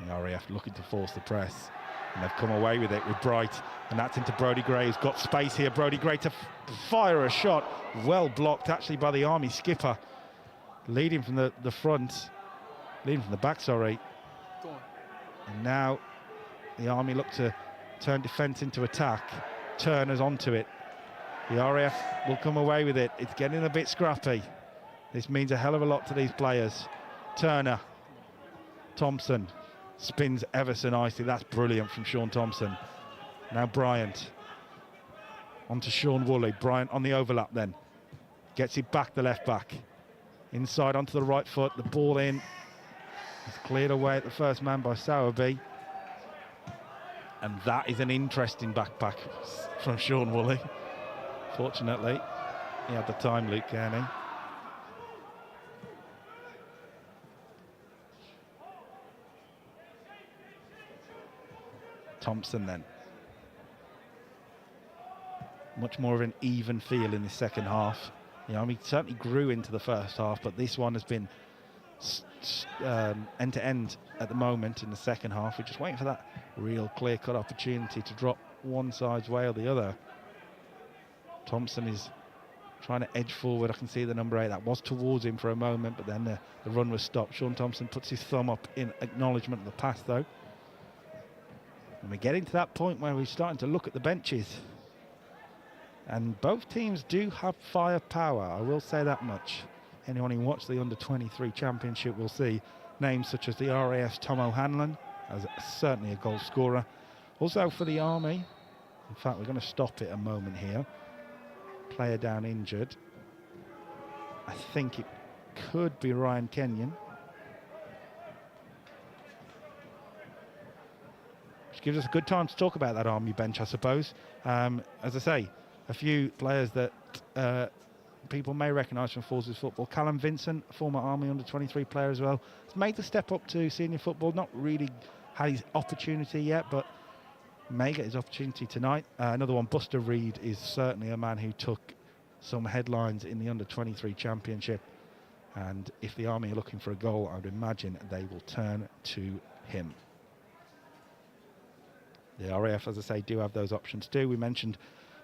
The RAF looking to force the press, and they've come away with it with Bright, and that's into Brodie Gray, who's got space here. Brodie Gray to fire a shot, well blocked actually by the Army skipper, leading from the front, leading from the back, sorry. Go on. And now the Army look to turn defence into attack. Turner's onto it. The RAF will come away with it. It's getting a bit scrappy. This means a hell of a lot to these players. Turner, Thompson, spins ever so nicely. That's brilliant from Sean Thompson. Now Bryant, onto Sean Woolley. Bryant on the overlap then. Gets it back, the left back. Inside onto the right foot, the ball in. It's cleared away at the first man by Sowerby. And that is an interesting backpack from Sean Woolley. Fortunately, he had the time, Luke Kearney. Thompson then. Much more of an even feel in the second half. You know, I mean, certainly grew into the first half, but this one has been end to end at the moment in the second half. We're just waiting for that real clear-cut opportunity to drop one side's way or the other. Thompson is trying to edge forward. I can see the number 8. That was towards him for a moment, but then the run was stopped. Sean Thompson puts his thumb up in acknowledgement of the pass, though. And we're getting to that point where we're starting to look at the benches. And both teams do have firepower, I will say that much. Anyone who watched the Under-23 Championship will see names such as the RAF's Tom O'Hanlon, as certainly a goal scorer. Also for the Army, In fact, we're going to stop it a moment here. Player down injured. I think it could be Ryan Kenyon. Which gives us a good time to talk about that Army bench, I suppose. As I say, a few players that people may recognise from Forces football. Callum Vincent, former Army under-23 player as well, has made the step up to senior football. Not really had his opportunity yet, but may get his opportunity tonight. Another one, Buster Reed, is certainly a man who took some headlines in the under-23 championship. And if the Army are looking for a goal, I would imagine they will turn to him. The RAF, as I say, do have those options too. We mentioned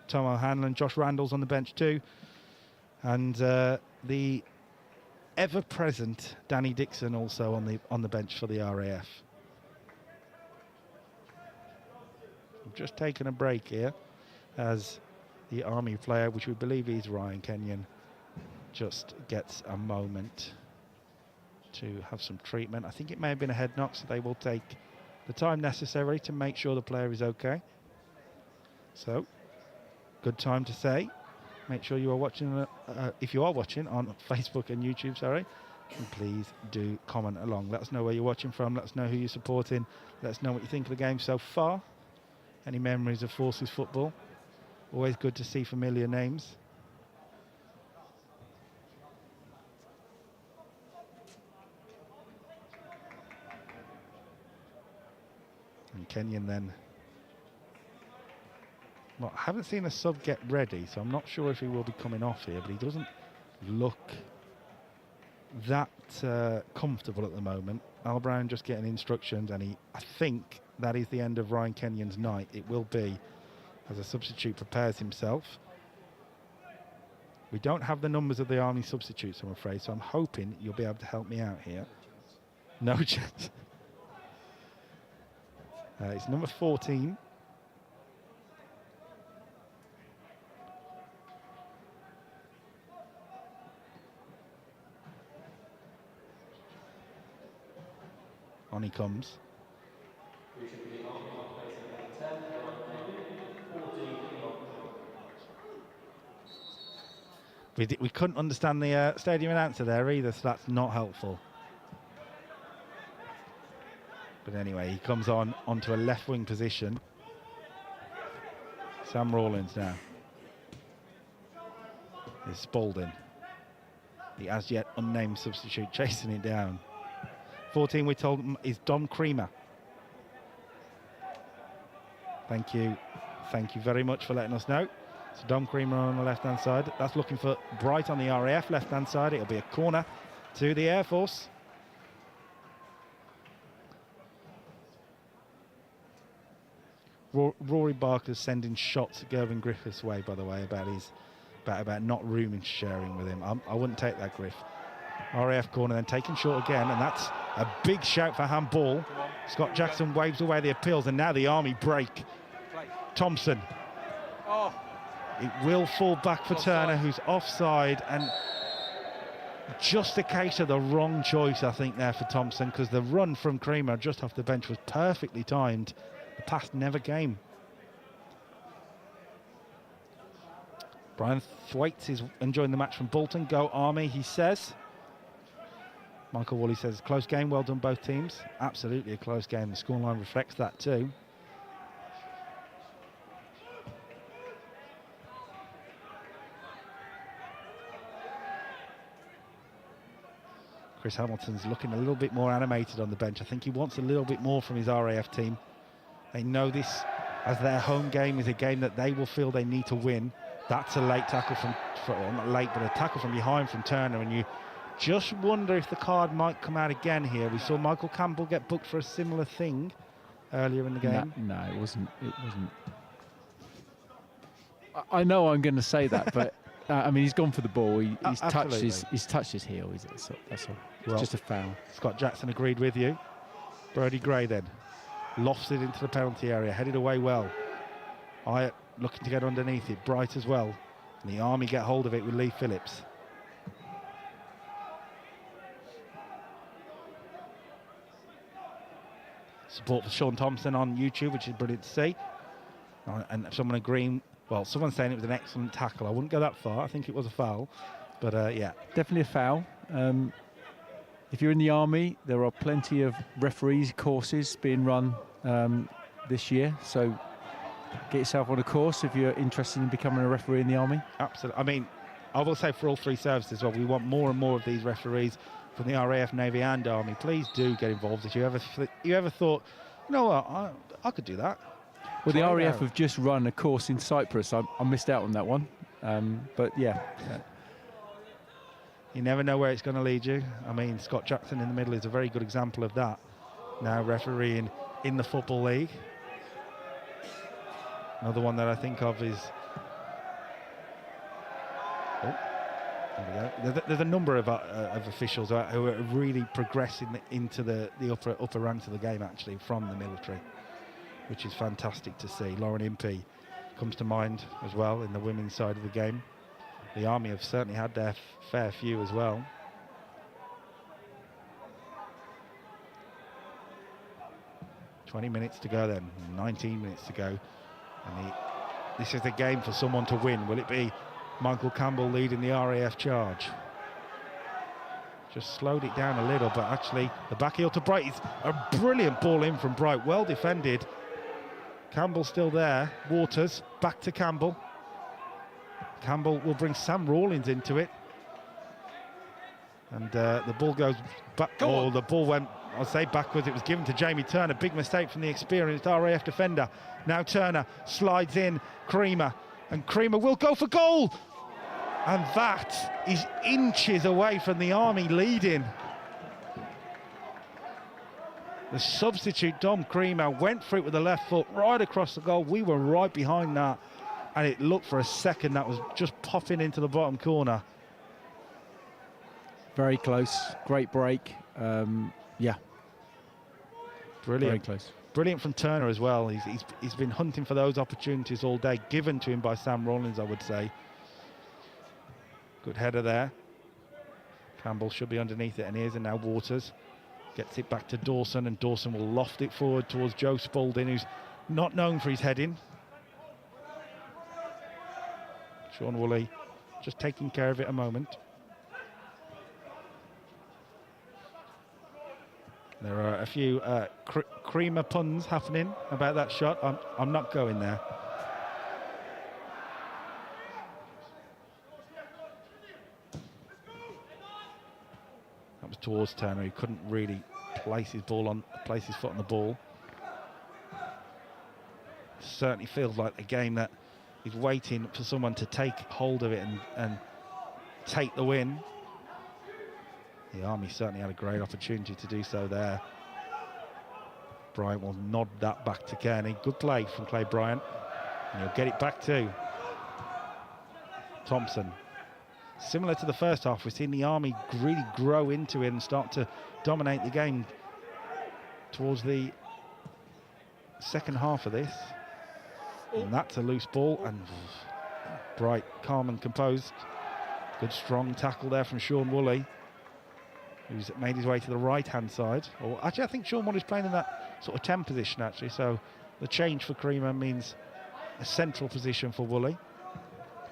Tom O'Hanlon, Josh Randall's on the bench too. And the ever-present Danny Dixon also on the bench for the RAF. We've just taken a break here as the Army player, which we believe is Ryan Kenyon, just gets a moment to have some treatment. I think it may have been a head knock, so they will take the time necessary to make sure the player is okay. So, good time to say, make sure you are watching, if you are watching on Facebook and YouTube, sorry, and please do comment along. Let us know where you're watching from, let us know who you're supporting, let us know what you think of the game so far. Any memories of Forces football? Always good to see familiar names. And Kenyon then. Well, I haven't seen a sub get ready, so I'm not sure if he will be coming off here, but he doesn't look that comfortable at the moment. Al Brown just getting instructions, and I think that is the end of Ryan Kenyon's night. It will be, as a substitute prepares himself. We don't have the numbers of the Army substitutes, I'm afraid, so I'm hoping you'll be able to help me out here. No chance. It's number 14. On he comes. We couldn't understand the stadium announcer there either, so that's not helpful. But anyway, he comes onto a left wing position. Sam Rawlins now. Is Spalding, the as yet unnamed substitute, chasing it down. 14, we told him, is Dom Creamer. Thank you very much for letting us know. So Dom Creamer on the left-hand side. That's looking for Bright on the RAF left-hand side. It'll be a corner to the Air Force. Rory Barker's sending shots at Gervin Griffiths' way, by the way, about not room sharing with him. I wouldn't take that, Griff. RAF corner then taken short again, and that's a big shout for handball. Scott Jackson waves away the appeals, and now the Army break. Thompson. Oh. It will fall back for Turner, who's offside, and just a case of the wrong choice, I think, there for Thompson, because the run from Creamer just off the bench was perfectly timed. The pass never came. Brian Thwaites is enjoying the match from Bolton. Go Army, he says. Michael Woolley says, close game, well done both teams. Absolutely a close game. The scoreline reflects that too. Chris Hamilton's looking a little bit more animated on the bench. I think he wants a little bit more from his RAF team. They know this as their home game is a game that they will feel they need to win. That's a late tackle well, not late, but a tackle from behind from Turner, and you just wonder if the card might come out again here. We saw Michael Campbell get booked for a similar thing earlier in the game. No, it wasn't. I know I'm going to say that, but I mean, he's gone for the ball. He's touched his heel. That's all. It's just a foul. Scott Jackson agreed with you. Brodie Gray then lofts it into the penalty area, headed away well. Hyatt looking to get underneath it. Bright as well. And the Army get hold of it with Lee Phillips. Support for Sean Thompson on YouTube, which is brilliant to see. And someone agreeing, well, someone's saying it was an excellent tackle. I wouldn't go that far. I think it was a foul. But, yeah. Definitely a foul. If you're in the Army, there are plenty of referees courses being run this year. So get yourself on a course if you're interested in becoming a referee in the Army. Absolutely. I mean, I will say for all three services, well, we want more and more of these referees from the RAF, Navy and Army. Please do get involved. If you ever thought, you know what, I could do that. Well, the RAF have just run a course in Cyprus. I missed out on that one. But, yeah. You never know where it's going to lead you. I mean, Scott Jackson in the middle is a very good example of that. Now refereeing in the Football League. Another one that I think of is... Oh, there we go. There's a number of officials who are really progressing into the upper ranks of the game, actually, from the military, which is fantastic to see. Lauren Impey comes to mind as well in the women's side of the game. The Army have certainly had their fair few as well. $20 minutes to go then, 19 minutes to go. And this is the game for someone to win. Will it be Michael Campbell leading the RAF charge? Just slowed it down a little, but actually the back heel to Bright is a brilliant ball in from Bright, well defended. Campbell still there. Waters back to Campbell. Campbell will bring Sam Rawlins into it. And the ball goes back. Oh, the ball went, I'll say backwards. It was given to Jamie Turner. Big mistake from the experienced RAF defender. Now Turner slides in Creamer. And Creamer will go for goal. And that is inches away from the Army leading. The substitute, Dom Creamer, went for it with the left foot right across the goal. We were right behind that. And it looked for a second that was just popping into the bottom corner. Very close. Great break. Yeah. Brilliant. Very close. Brilliant from Turner as well. He's been hunting for those opportunities all day, given to him by Sam Rawlins, I would say. Good header there. Campbell should be underneath it, and he is. And now Waters gets it back to Dawson, and Dawson will loft it forward towards Joe Spalding, who's not known for his heading. Sean Woolley just taking care of it a moment. There are a few Creamer puns happening about that shot. I'm not going there. That was towards Turner. He couldn't really place his foot on the ball. Certainly feels like a game that is waiting for someone to take hold of it and take the win. The Army certainly had a great opportunity to do so there. Bryant will nod that back to Kearney. Good play from Clay Bryant. And he'll get it back to Thompson. Similar to the first half, we've seen the Army really grow into it and start to dominate the game towards the second half of this. And that's a loose ball, and Bright, calm and composed. Good strong tackle there from Sean Woolley, who's made his way to the right-hand side. Or actually, I think Sean Woolley's playing in that sort of 10 position, actually. So the change for Creamer means a central position for Woolley,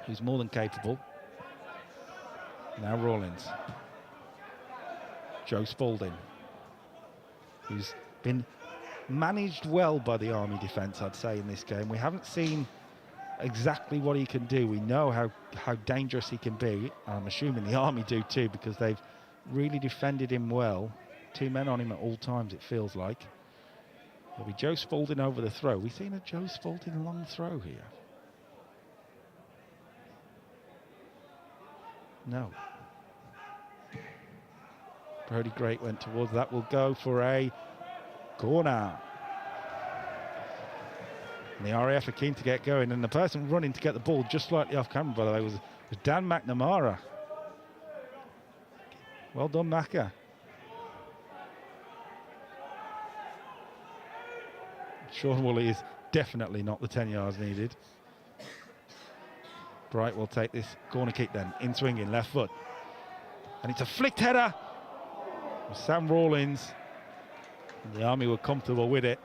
who's more than capable. Now Rawlins. Joe Spalding, who's been managed well by the Army defence, I'd say, in this game. We haven't seen exactly what he can do. We know how dangerous he can be. I'm assuming the Army do too, because they've really defended him well. 2 men on him at all times, it feels like. There'll be Joe Spalding over the throw. We've seen a Joe Spalding long throw here. No. Brodie Great went towards that. Will go for a corner. And the RAF are keen to get going, and the person running to get the ball just slightly off camera, by the way, was Dan McNamara. Well done, Macca. Sean Woolley is definitely not the 10 yards needed. Bright will take this corner kick then, in swinging, left foot. And it's a flicked header. Sam Rawlins. The Army were comfortable with it.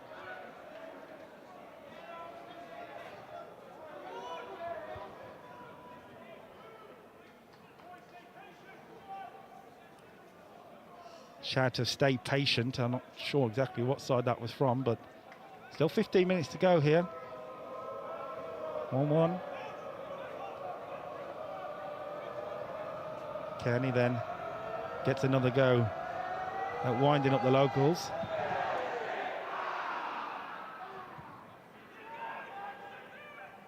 shout to stay patient. I'm not sure exactly what side that was from, but still 15 minutes to go here. 1-1. Kearney then gets another go at winding up the locals.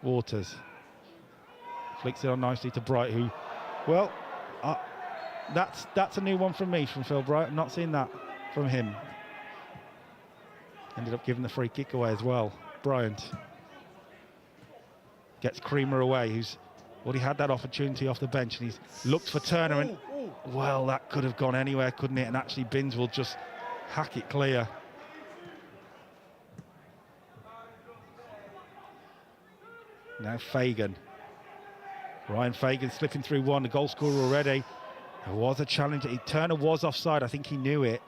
Waters flicks it on nicely to Bright, who, well, that's a new one from me, from Phil Bright. I'm not seeing that from him. Ended up giving the free kick away as well. Bryant gets Creamer away, who's, well, he had that opportunity off the bench and he's looked for Turner, and well, that could have gone anywhere, couldn't it? And actually Binns will just hack it clear. Now Fagan. Ryan Fagan slipping through one, the goal scorer already. There was a challenge. Turner was offside. I think he knew it.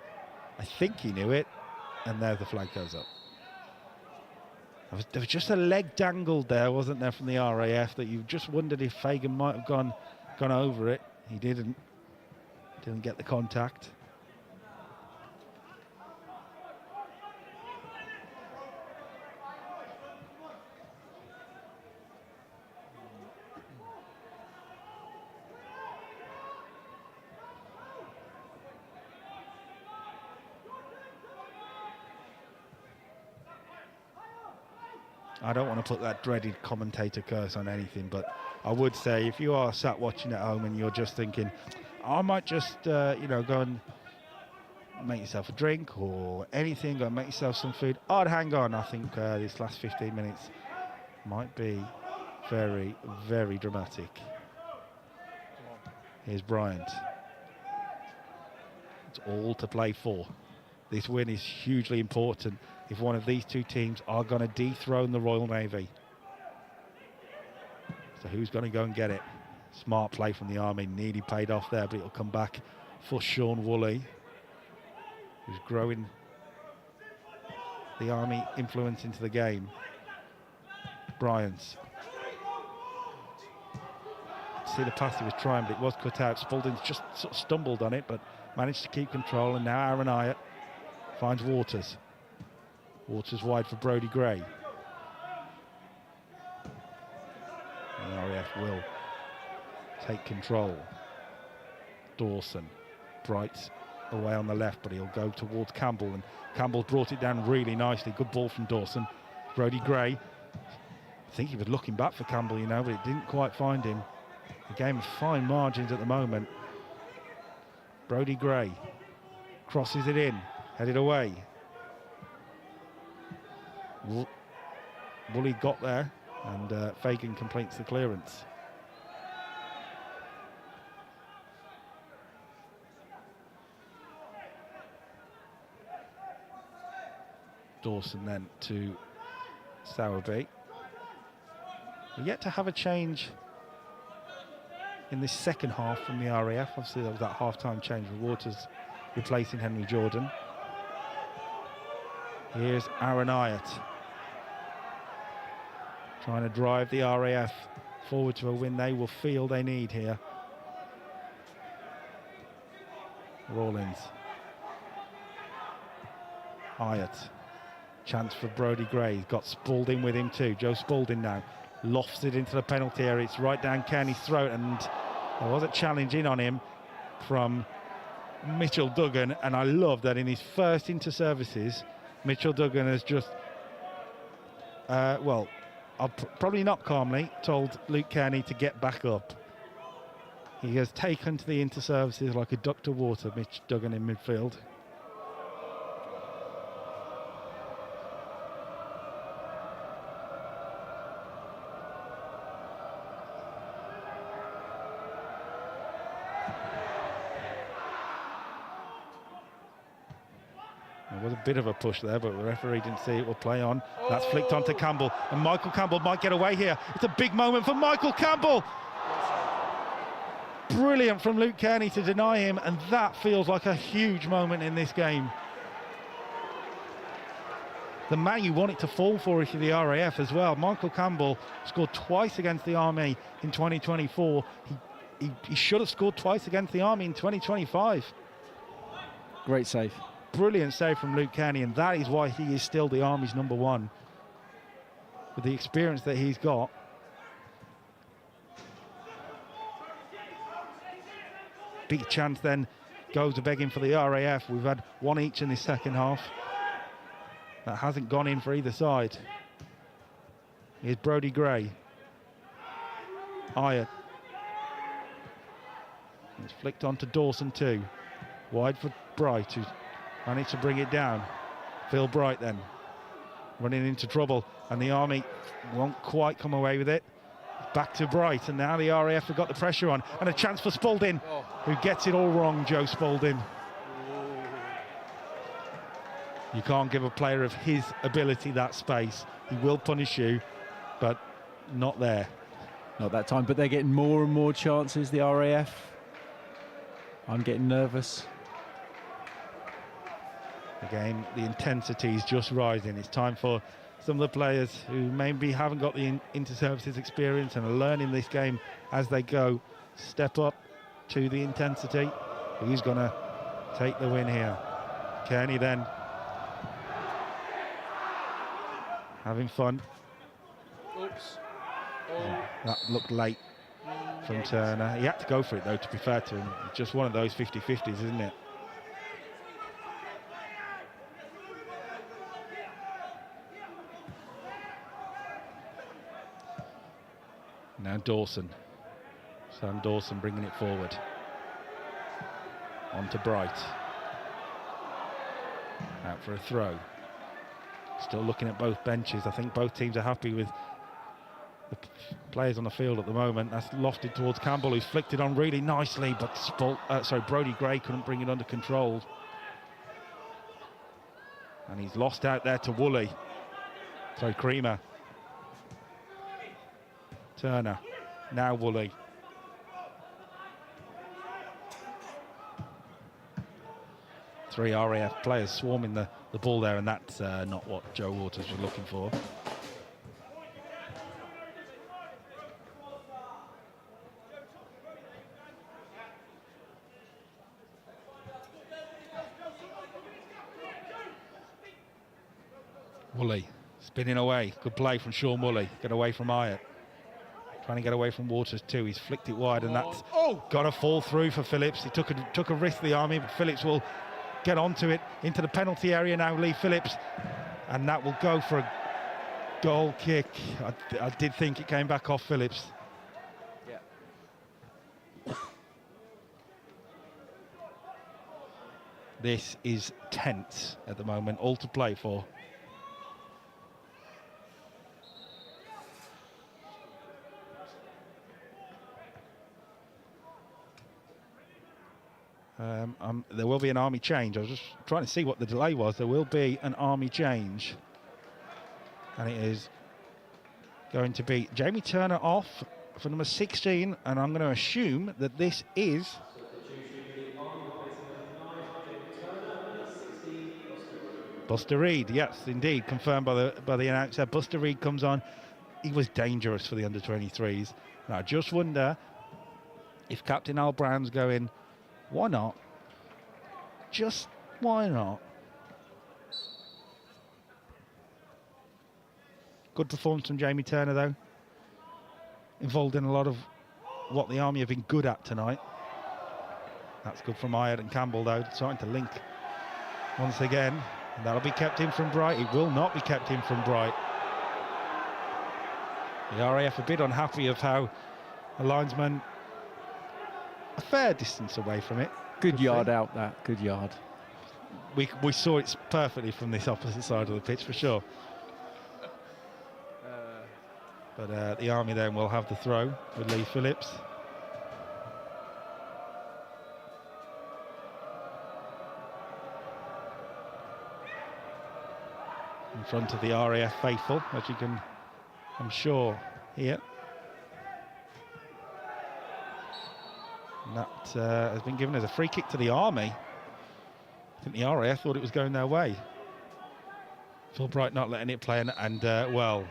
And there the flag goes up. There was just a leg dangled there, wasn't there, from the RAF, that you just wondered if Fagan might have gone over it. He didn't get the contact. I don't want to put that dreaded commentator curse on anything, but I would say if you are sat watching at home and you're just thinking, I might just, go and make yourself a drink or anything, go and make yourself some food, I'd hang on. I think this last 15 minutes might be very, very dramatic. Here's Bryant. It's all to play for. This win is hugely important if one of these two teams are going to dethrone the Royal Navy. So who's going to go and get it? Smart play from the Army, nearly paid off there, but it'll come back for Sean Woolley, who's growing the Army influence into the game. Bryant. See the pass he was trying, but it was cut out. Spalding's just sort of stumbled on it, but managed to keep control, and now Aaron Hyatt finds Waters. Waters wide for Brodie Gray. The RAF will take control. Dawson. Bright's away on the left, but he'll go towards Campbell, and Campbell brought it down really nicely. Good ball from Dawson. Brodie Gray. I think he was looking back for Campbell, but it didn't quite find him. The game of fine margins at the moment. Brodie Gray crosses it in, headed away. Woolley got there, and Fagan completes the clearance. Dawson then to Sowerby. We're yet to have a change in this second half from the RAF. Obviously there was that half-time change with Waters replacing Henry Jordan. Here's Aaron Hyatt, trying to drive the RAF forward to a win they will feel they need here. Rawlins. Hyatt. Chance for Brodie Gray. He's got Spalding with him too. Joe Spalding now lofts it into the penalty area. It's right down Kearney's throat, and there was a challenge in on him from Mitchell Duggan, and I love that in his first inter-services, Mitchell Duggan has just, probably not calmly, told Luke Kearney to get back up. He has taken to the inter-services like a duck to water, Mitch Duggan in midfield. There was a bit of a push there, but the referee didn't see it. Will play on. That's flicked onto Campbell, and Michael Campbell might get away here. It's a big moment for Michael Campbell. Brilliant from Luke Kearney to deny him, and that feels like a huge moment in this game. The man you want it to fall for is the RAF as well. Michael Campbell scored twice against the Army in 2024. He should have scored twice against the Army in 2025. Great save. Brilliant save from Luke Kearney, and that is why he is still the Army's #1. With the experience that he's got. Big chance then goes to begging for the RAF. We've had one each in the second half. That hasn't gone in for either side. Here's Brody Gray. Iron. It's flicked on to Dawson too. Wide for Bright, who's managed to bring it down. Phil Bright then running into trouble, and the Army won't quite come away with it. Back to Bright, and now the RAF have got the pressure on, and a chance for Spalding, who gets it all wrong, Joe Spalding. You can't give a player of his ability that space. He will punish you, but not there. Not that time, but they're getting more and more chances, the RAF. I'm getting nervous. Again, the intensity is just rising. It's time for some of the players who maybe haven't got the inter-services experience and are learning this game as they go, step up to the intensity. Who's going to take the win here? Kearney then. Having fun. Oops. That looked late from Turner. He had to go for it, though, to be fair to him. It's just one of those 50-50s, isn't it? Now Dawson. Sam Dawson bringing it forward. On to Bright. Out for a throw. Still looking at both benches. I think both teams are happy with the players on the field at the moment. That's lofted towards Campbell, who's flicked it on really nicely, but Brody Gray couldn't bring it under control. And he's lost out there to Woolley. So Creamer. Turner. Now Woolley. Three RAF players swarming the ball there, and that's not what Joe Waters was looking for. Woolley spinning away. Good play from Sean Woolley. Get away from Ayatt. Trying to get away from Waters too. He's flicked it wide, and that's got to fall through for Phillips. He took a risk, the Army, but Phillips will get onto it into the penalty area now. Lee Phillips, and that will go for a goal kick. I did think it came back off Phillips. Yeah. This is tense at the moment. All to play for. There will be an Army change. I was just trying to see what the delay was. There will be an Army change. And it is going to be Jamie Turner off for number 16. And I'm going to assume that this is... Buster Reid. Yes, indeed. Confirmed by the announcer. Buster Reid comes on. He was dangerous for the under-23s. And I just wonder if Captain Al Brown's going... Why not? Just why not? Good performance from Jamie Turner, though. Involved in a lot of what the Army have been good at tonight. That's good from Ayatt and Campbell, though, starting to link once again. And that'll be kept in from Bright. It will not be kept in from Bright. The RAF a bit unhappy of how a linesman a fair distance away from it. Good yard out that, good yard. We saw it perfectly from this opposite side of the pitch for sure. But the Army then will have the throw with Lee Phillips. In front of the RAF faithful, as you can, I'm sure, hear. And that has been given as a free kick to the Army. I think the RAF thought it was going their way. Phil Bright not letting it play, and well,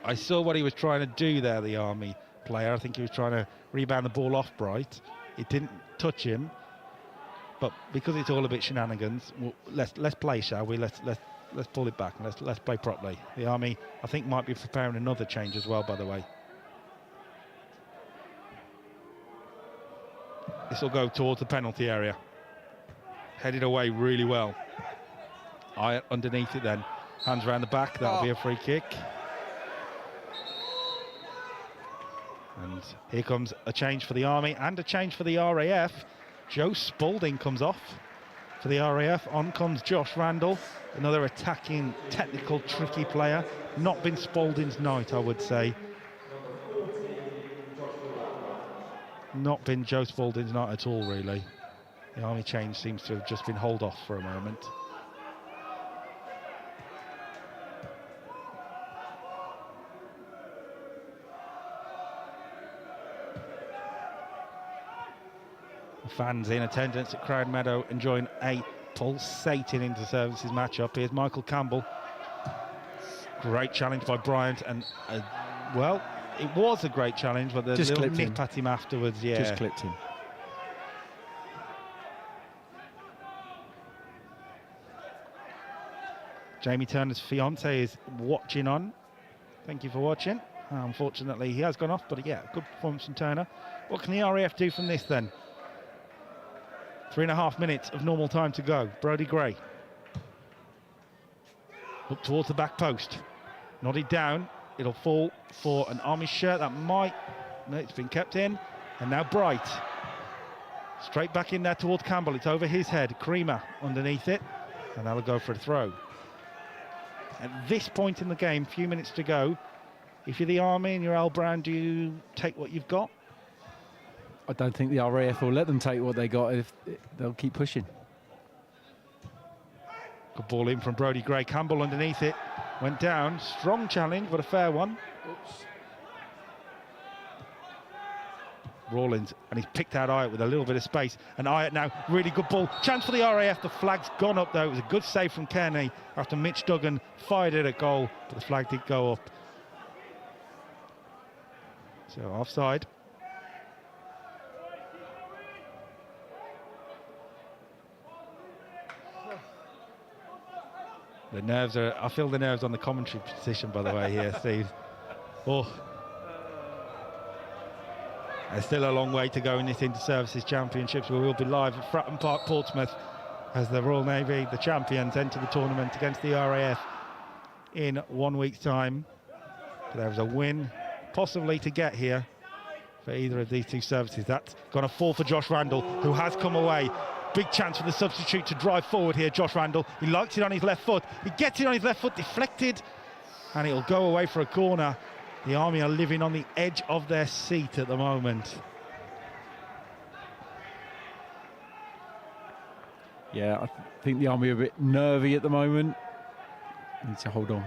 I saw what he was trying to do there, the Army player. I think he was trying to rebound the ball off Bright. It didn't touch him. But because it's all a bit shenanigans, let's play, shall we? Let's pull it back and let's play properly. The Army, I think, might be preparing another change as well, by the way. This will go towards the penalty area. Headed away really well. Underneath it then. Hands around the back, that'll be a free kick. And here comes a change for the Army and a change for the RAF. Joe Spalding comes off for the RAF. On comes Josh Randall, another attacking, technical, tricky player. Not been Spalding's night, I would say. Not been Joe Spalding's night at all, really. The Army change seems to have just been hold off for a moment. Fans in attendance at Crowd Meadow enjoying a pulsating inter-services matchup. Here's Michael Campbell. Great challenge by Bryant, and well, it was a great challenge, but the just little nip at him afterwards, yeah. Just clipped him. Jamie Turner's fiance is watching on. Thank you for watching. Unfortunately, he has gone off, but yeah, good performance from Turner. What can the RAF do from this then? 3.5 minutes of normal time to go. Brody Gray. Up towards the back post. Nodded down. It'll fall for an Army shirt. That might... No, it's been kept in. And now Bright. Straight back in there towards Campbell. It's over his head. Creamer underneath it. And that'll go for a throw. At this point in the game, few minutes to go, if you're the Army and you're Al Brown, do you take what you've got? I don't think the RAF will let them take what they got if they'll keep pushing. Good ball in from Brody Gray. Campbell underneath it. Went down. Strong challenge, but a fair one. Oops. Rawlins, and he's picked out Ayatt with a little bit of space. And Ayatt now, really good ball. Chance for the RAF. The flag's gone up, though. It was a good save from Kearney after Mitch Duggan fired it at goal, but the flag did go up. So offside. The nerves are... I feel the nerves on the commentary position, by the way, here, Steve. Oh. There's still a long way to go in this Inter-Services Championships. We will be live at Fratton Park, Portsmouth, as the Royal Navy, the champions, enter the tournament against the RAF in 1 week's time. But there was a win, possibly, to get here for either of these two services. That's going to fall for Josh Randall, who has come away. Big chance for the substitute to drive forward here, Josh Randall. He likes it on his left foot. He gets it on his left foot, deflected, and it'll go away for a corner. The Army are living on the edge of their seat at the moment. Yeah, I think the Army are a bit nervy at the moment. Need to hold on.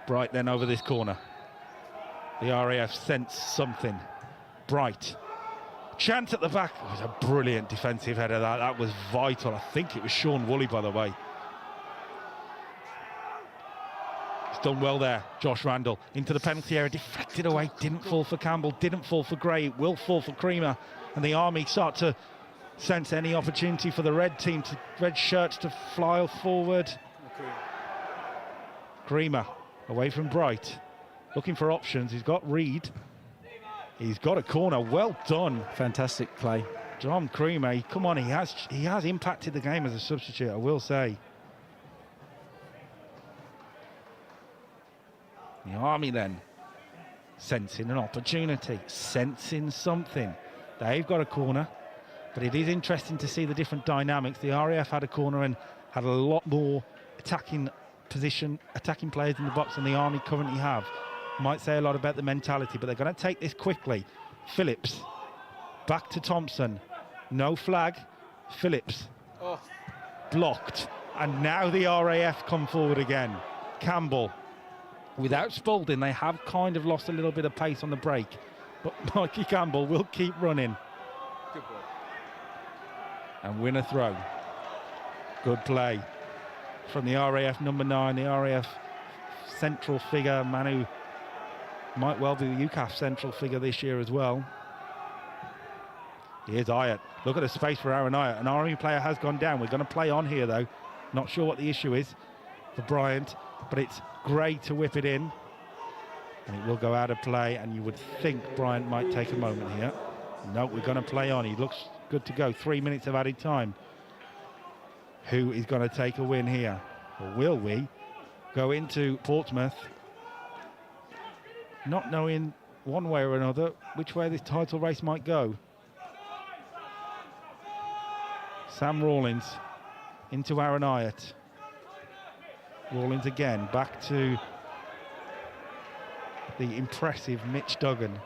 Bright then over this corner. The RAF sense something. Bright. Chance at the back. Oh, it was a brilliant defensive header. That was vital. I think it was Sean Woolley, by the way. He's done well there, Josh Randall. Into the penalty area, deflected away. Didn't fall for Campbell, didn't fall for Gray. It will fall for Creamer. And the Army start to sense any opportunity for the red team, red shirts to fly forward. Creamer away from Bright. Looking for options. He's got Reed. He's got a corner. Well done. Fantastic play. John Creamer. Come on, he has impacted the game as a substitute, I will say. The Army then sensing an opportunity, sensing something. They've got a corner, but it is interesting to see the different dynamics. The RAF had a corner and had a lot more attacking players in the box than the Army currently have. Might say a lot about the mentality, but they're going to take this quickly. Phillips, back to Thompson. No flag. Phillips, blocked. And now the RAF come forward again. Campbell, without Spalding, they have kind of lost a little bit of pace on the break. But Mikey Campbell will keep running. Good ball. And win a throw. Good play from the RAF number 9, the RAF central figure, Manu Might well be the UCAF central figure this year as well. Here's Ayat. Look at the space for Aaron Ayat. An Army player has gone down. We're going to play on here, though. Not sure what the issue is for Bryant, but it's Gray to whip it in. And it will go out of play, and you would think Bryant might take a moment here. No, we're going to play on. He looks good to go. 3 minutes of added time. Who is going to take a win here? Or will we go into Portsmouth not knowing one way or another which way this title race might go? Sam Rawlins into Aaron Ayat. Rawlins again, back to the impressive Mitch Duggan.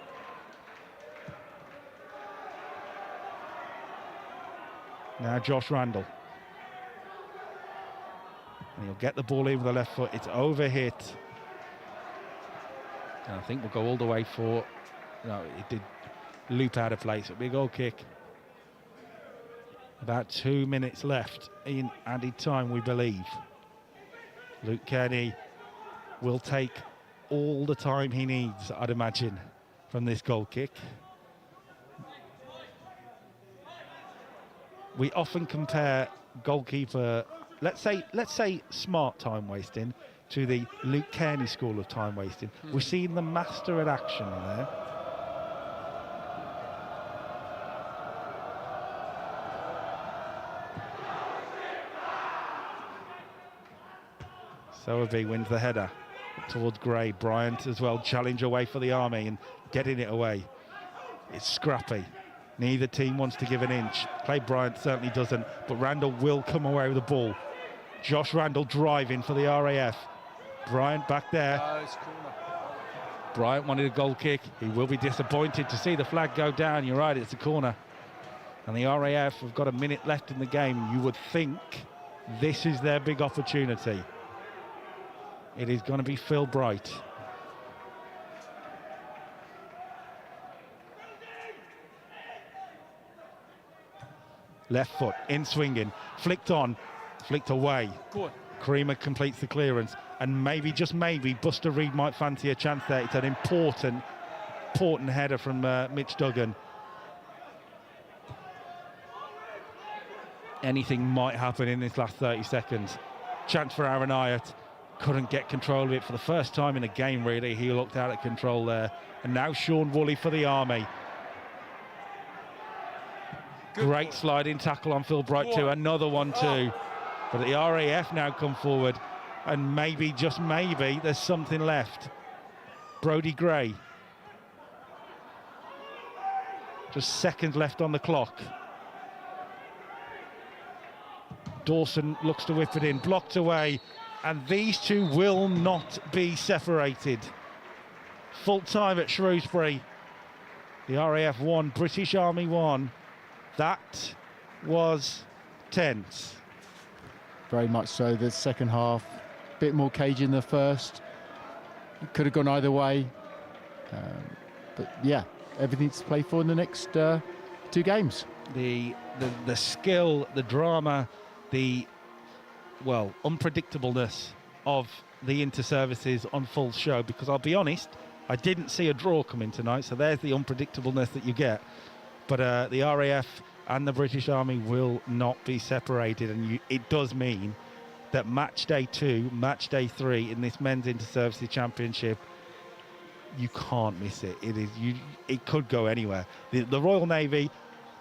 Now Josh Randall. And he'll get the ball in with the left foot. It's over hit. And I think we'll go all the way for... No, it did loop out of place. It'll be a goal kick. About 2 minutes left in added time, we believe. Luke Kearney will take all the time he needs, I'd imagine, from this goal kick. We often compare goalkeeper, let's say smart time wasting, to the Luke Kearney school of time wasting. We're seeing the master in action there. Sowerby wins the header towards Gray. Bryant as well, challenge away for the Army and getting it away. It's scrappy. Neither team wants to give an inch. Clay Bryant certainly doesn't, but Randall will come away with the ball. Josh Randall driving for the RAF. Bryant back there. Bryant wanted a goal kick. He will be disappointed to see the flag go down. You're right, it's a corner. And the RAF have got a minute left in the game. You would think this is their big opportunity. It is going to be Phil Bright. Left foot, in swinging, flicked on, flicked away. Creamer completes the clearance, and maybe, just maybe, Buster Reed might fancy a chance there. It's an important header from Mitch Duggan. Anything might happen in this last 30 seconds. Chance for Aaron Ayat. Couldn't get control of it for the first time in a game, really. He looked out of control there. And now Sean Woolley for the Army. Great sliding tackle on Phil Bright too. Another one too. But the RAF now come forward. And maybe, just maybe, there's something left. Brodie Gray. Just seconds left on the clock. Dawson looks to whip it in. Blocked away. And these two will not be separated. Full time at Shrewsbury. The RAF 1, British Army 1. That was tense. Very much so. The second half, a bit more cagey in the first. It could have gone either way. But yeah, everything to play for in the next 2 games. The skill, the drama, the unpredictableness of the inter-services on full show, because I'll be honest, I didn't see a draw coming tonight, so there's the unpredictableness that you get. But the RAF and the British Army will not be separated, and it does mean that match day 2, match day 3 in this men's inter-services championship, you can't miss it. It could go anywhere. The Royal Navy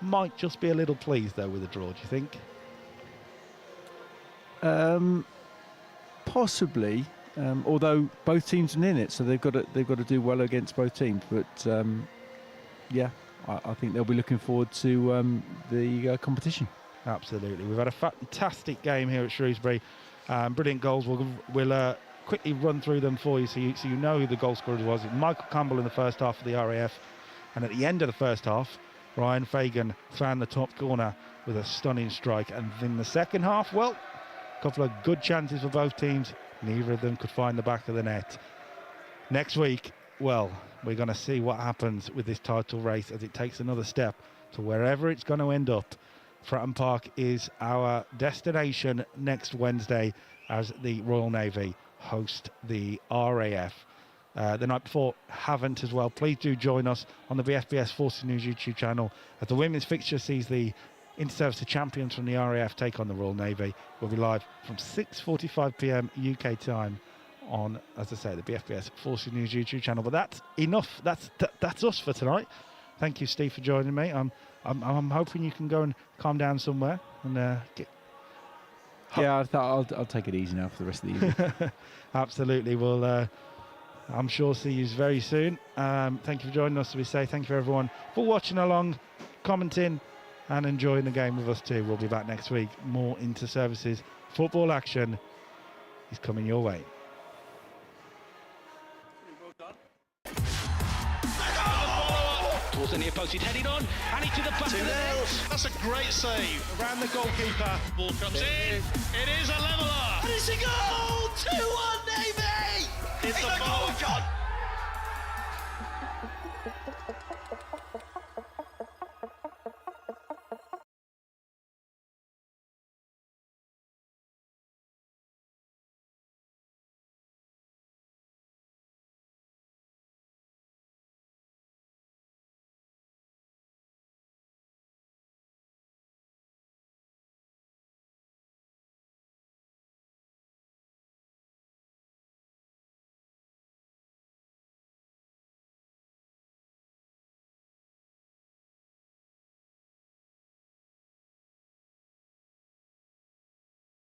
might just be a little pleased though with the draw, do you think? Possibly, although both teams are in it, so they've got to do well against both teams. But yeah, I think they'll be looking forward to the competition. Absolutely, we've had a fantastic game here at Shrewsbury. Brilliant goals. We'll quickly run through them for you, so you know who the goal scorer was. Michael Campbell in the first half for the RAF, and at the end of the first half, Ryan Fagan found the top corner with a stunning strike. And in the second half, well, a couple of good chances for both teams. Neither of them could find the back of the net. Next week, well, we're going to see what happens with this title race as it takes another step to wherever it's going to end up. Fratton Park is our destination next Wednesday as the Royal Navy host the RAF. the night before haven't as well, please do join us on the BFBS Forces News YouTube channel as the women's fixture sees the Inter-Services champions from the RAF take on the Royal Navy. We'll be live from 6:45 p.m. UK time on, as I say, the BFBS Forces News YouTube channel. But that's enough. That's us for tonight. Thank you, Steve, for joining me. I'm hoping you can go and calm down somewhere and get. Yeah, I thought I'll take it easy now for the rest of the evening. Absolutely. We'll, I'm sure, see you very soon. Thank you for joining us. We say thank you everyone for watching along, commenting, and enjoying the game with us too. We'll be back next week. More Inter-Services football action is coming your way. Towards the near post, he's headed on, and he to the back of the net. That's a great save. Around the goalkeeper. Ball comes in. It is a leveller. And it's a goal! 2-1 Navy! It's a goal. John!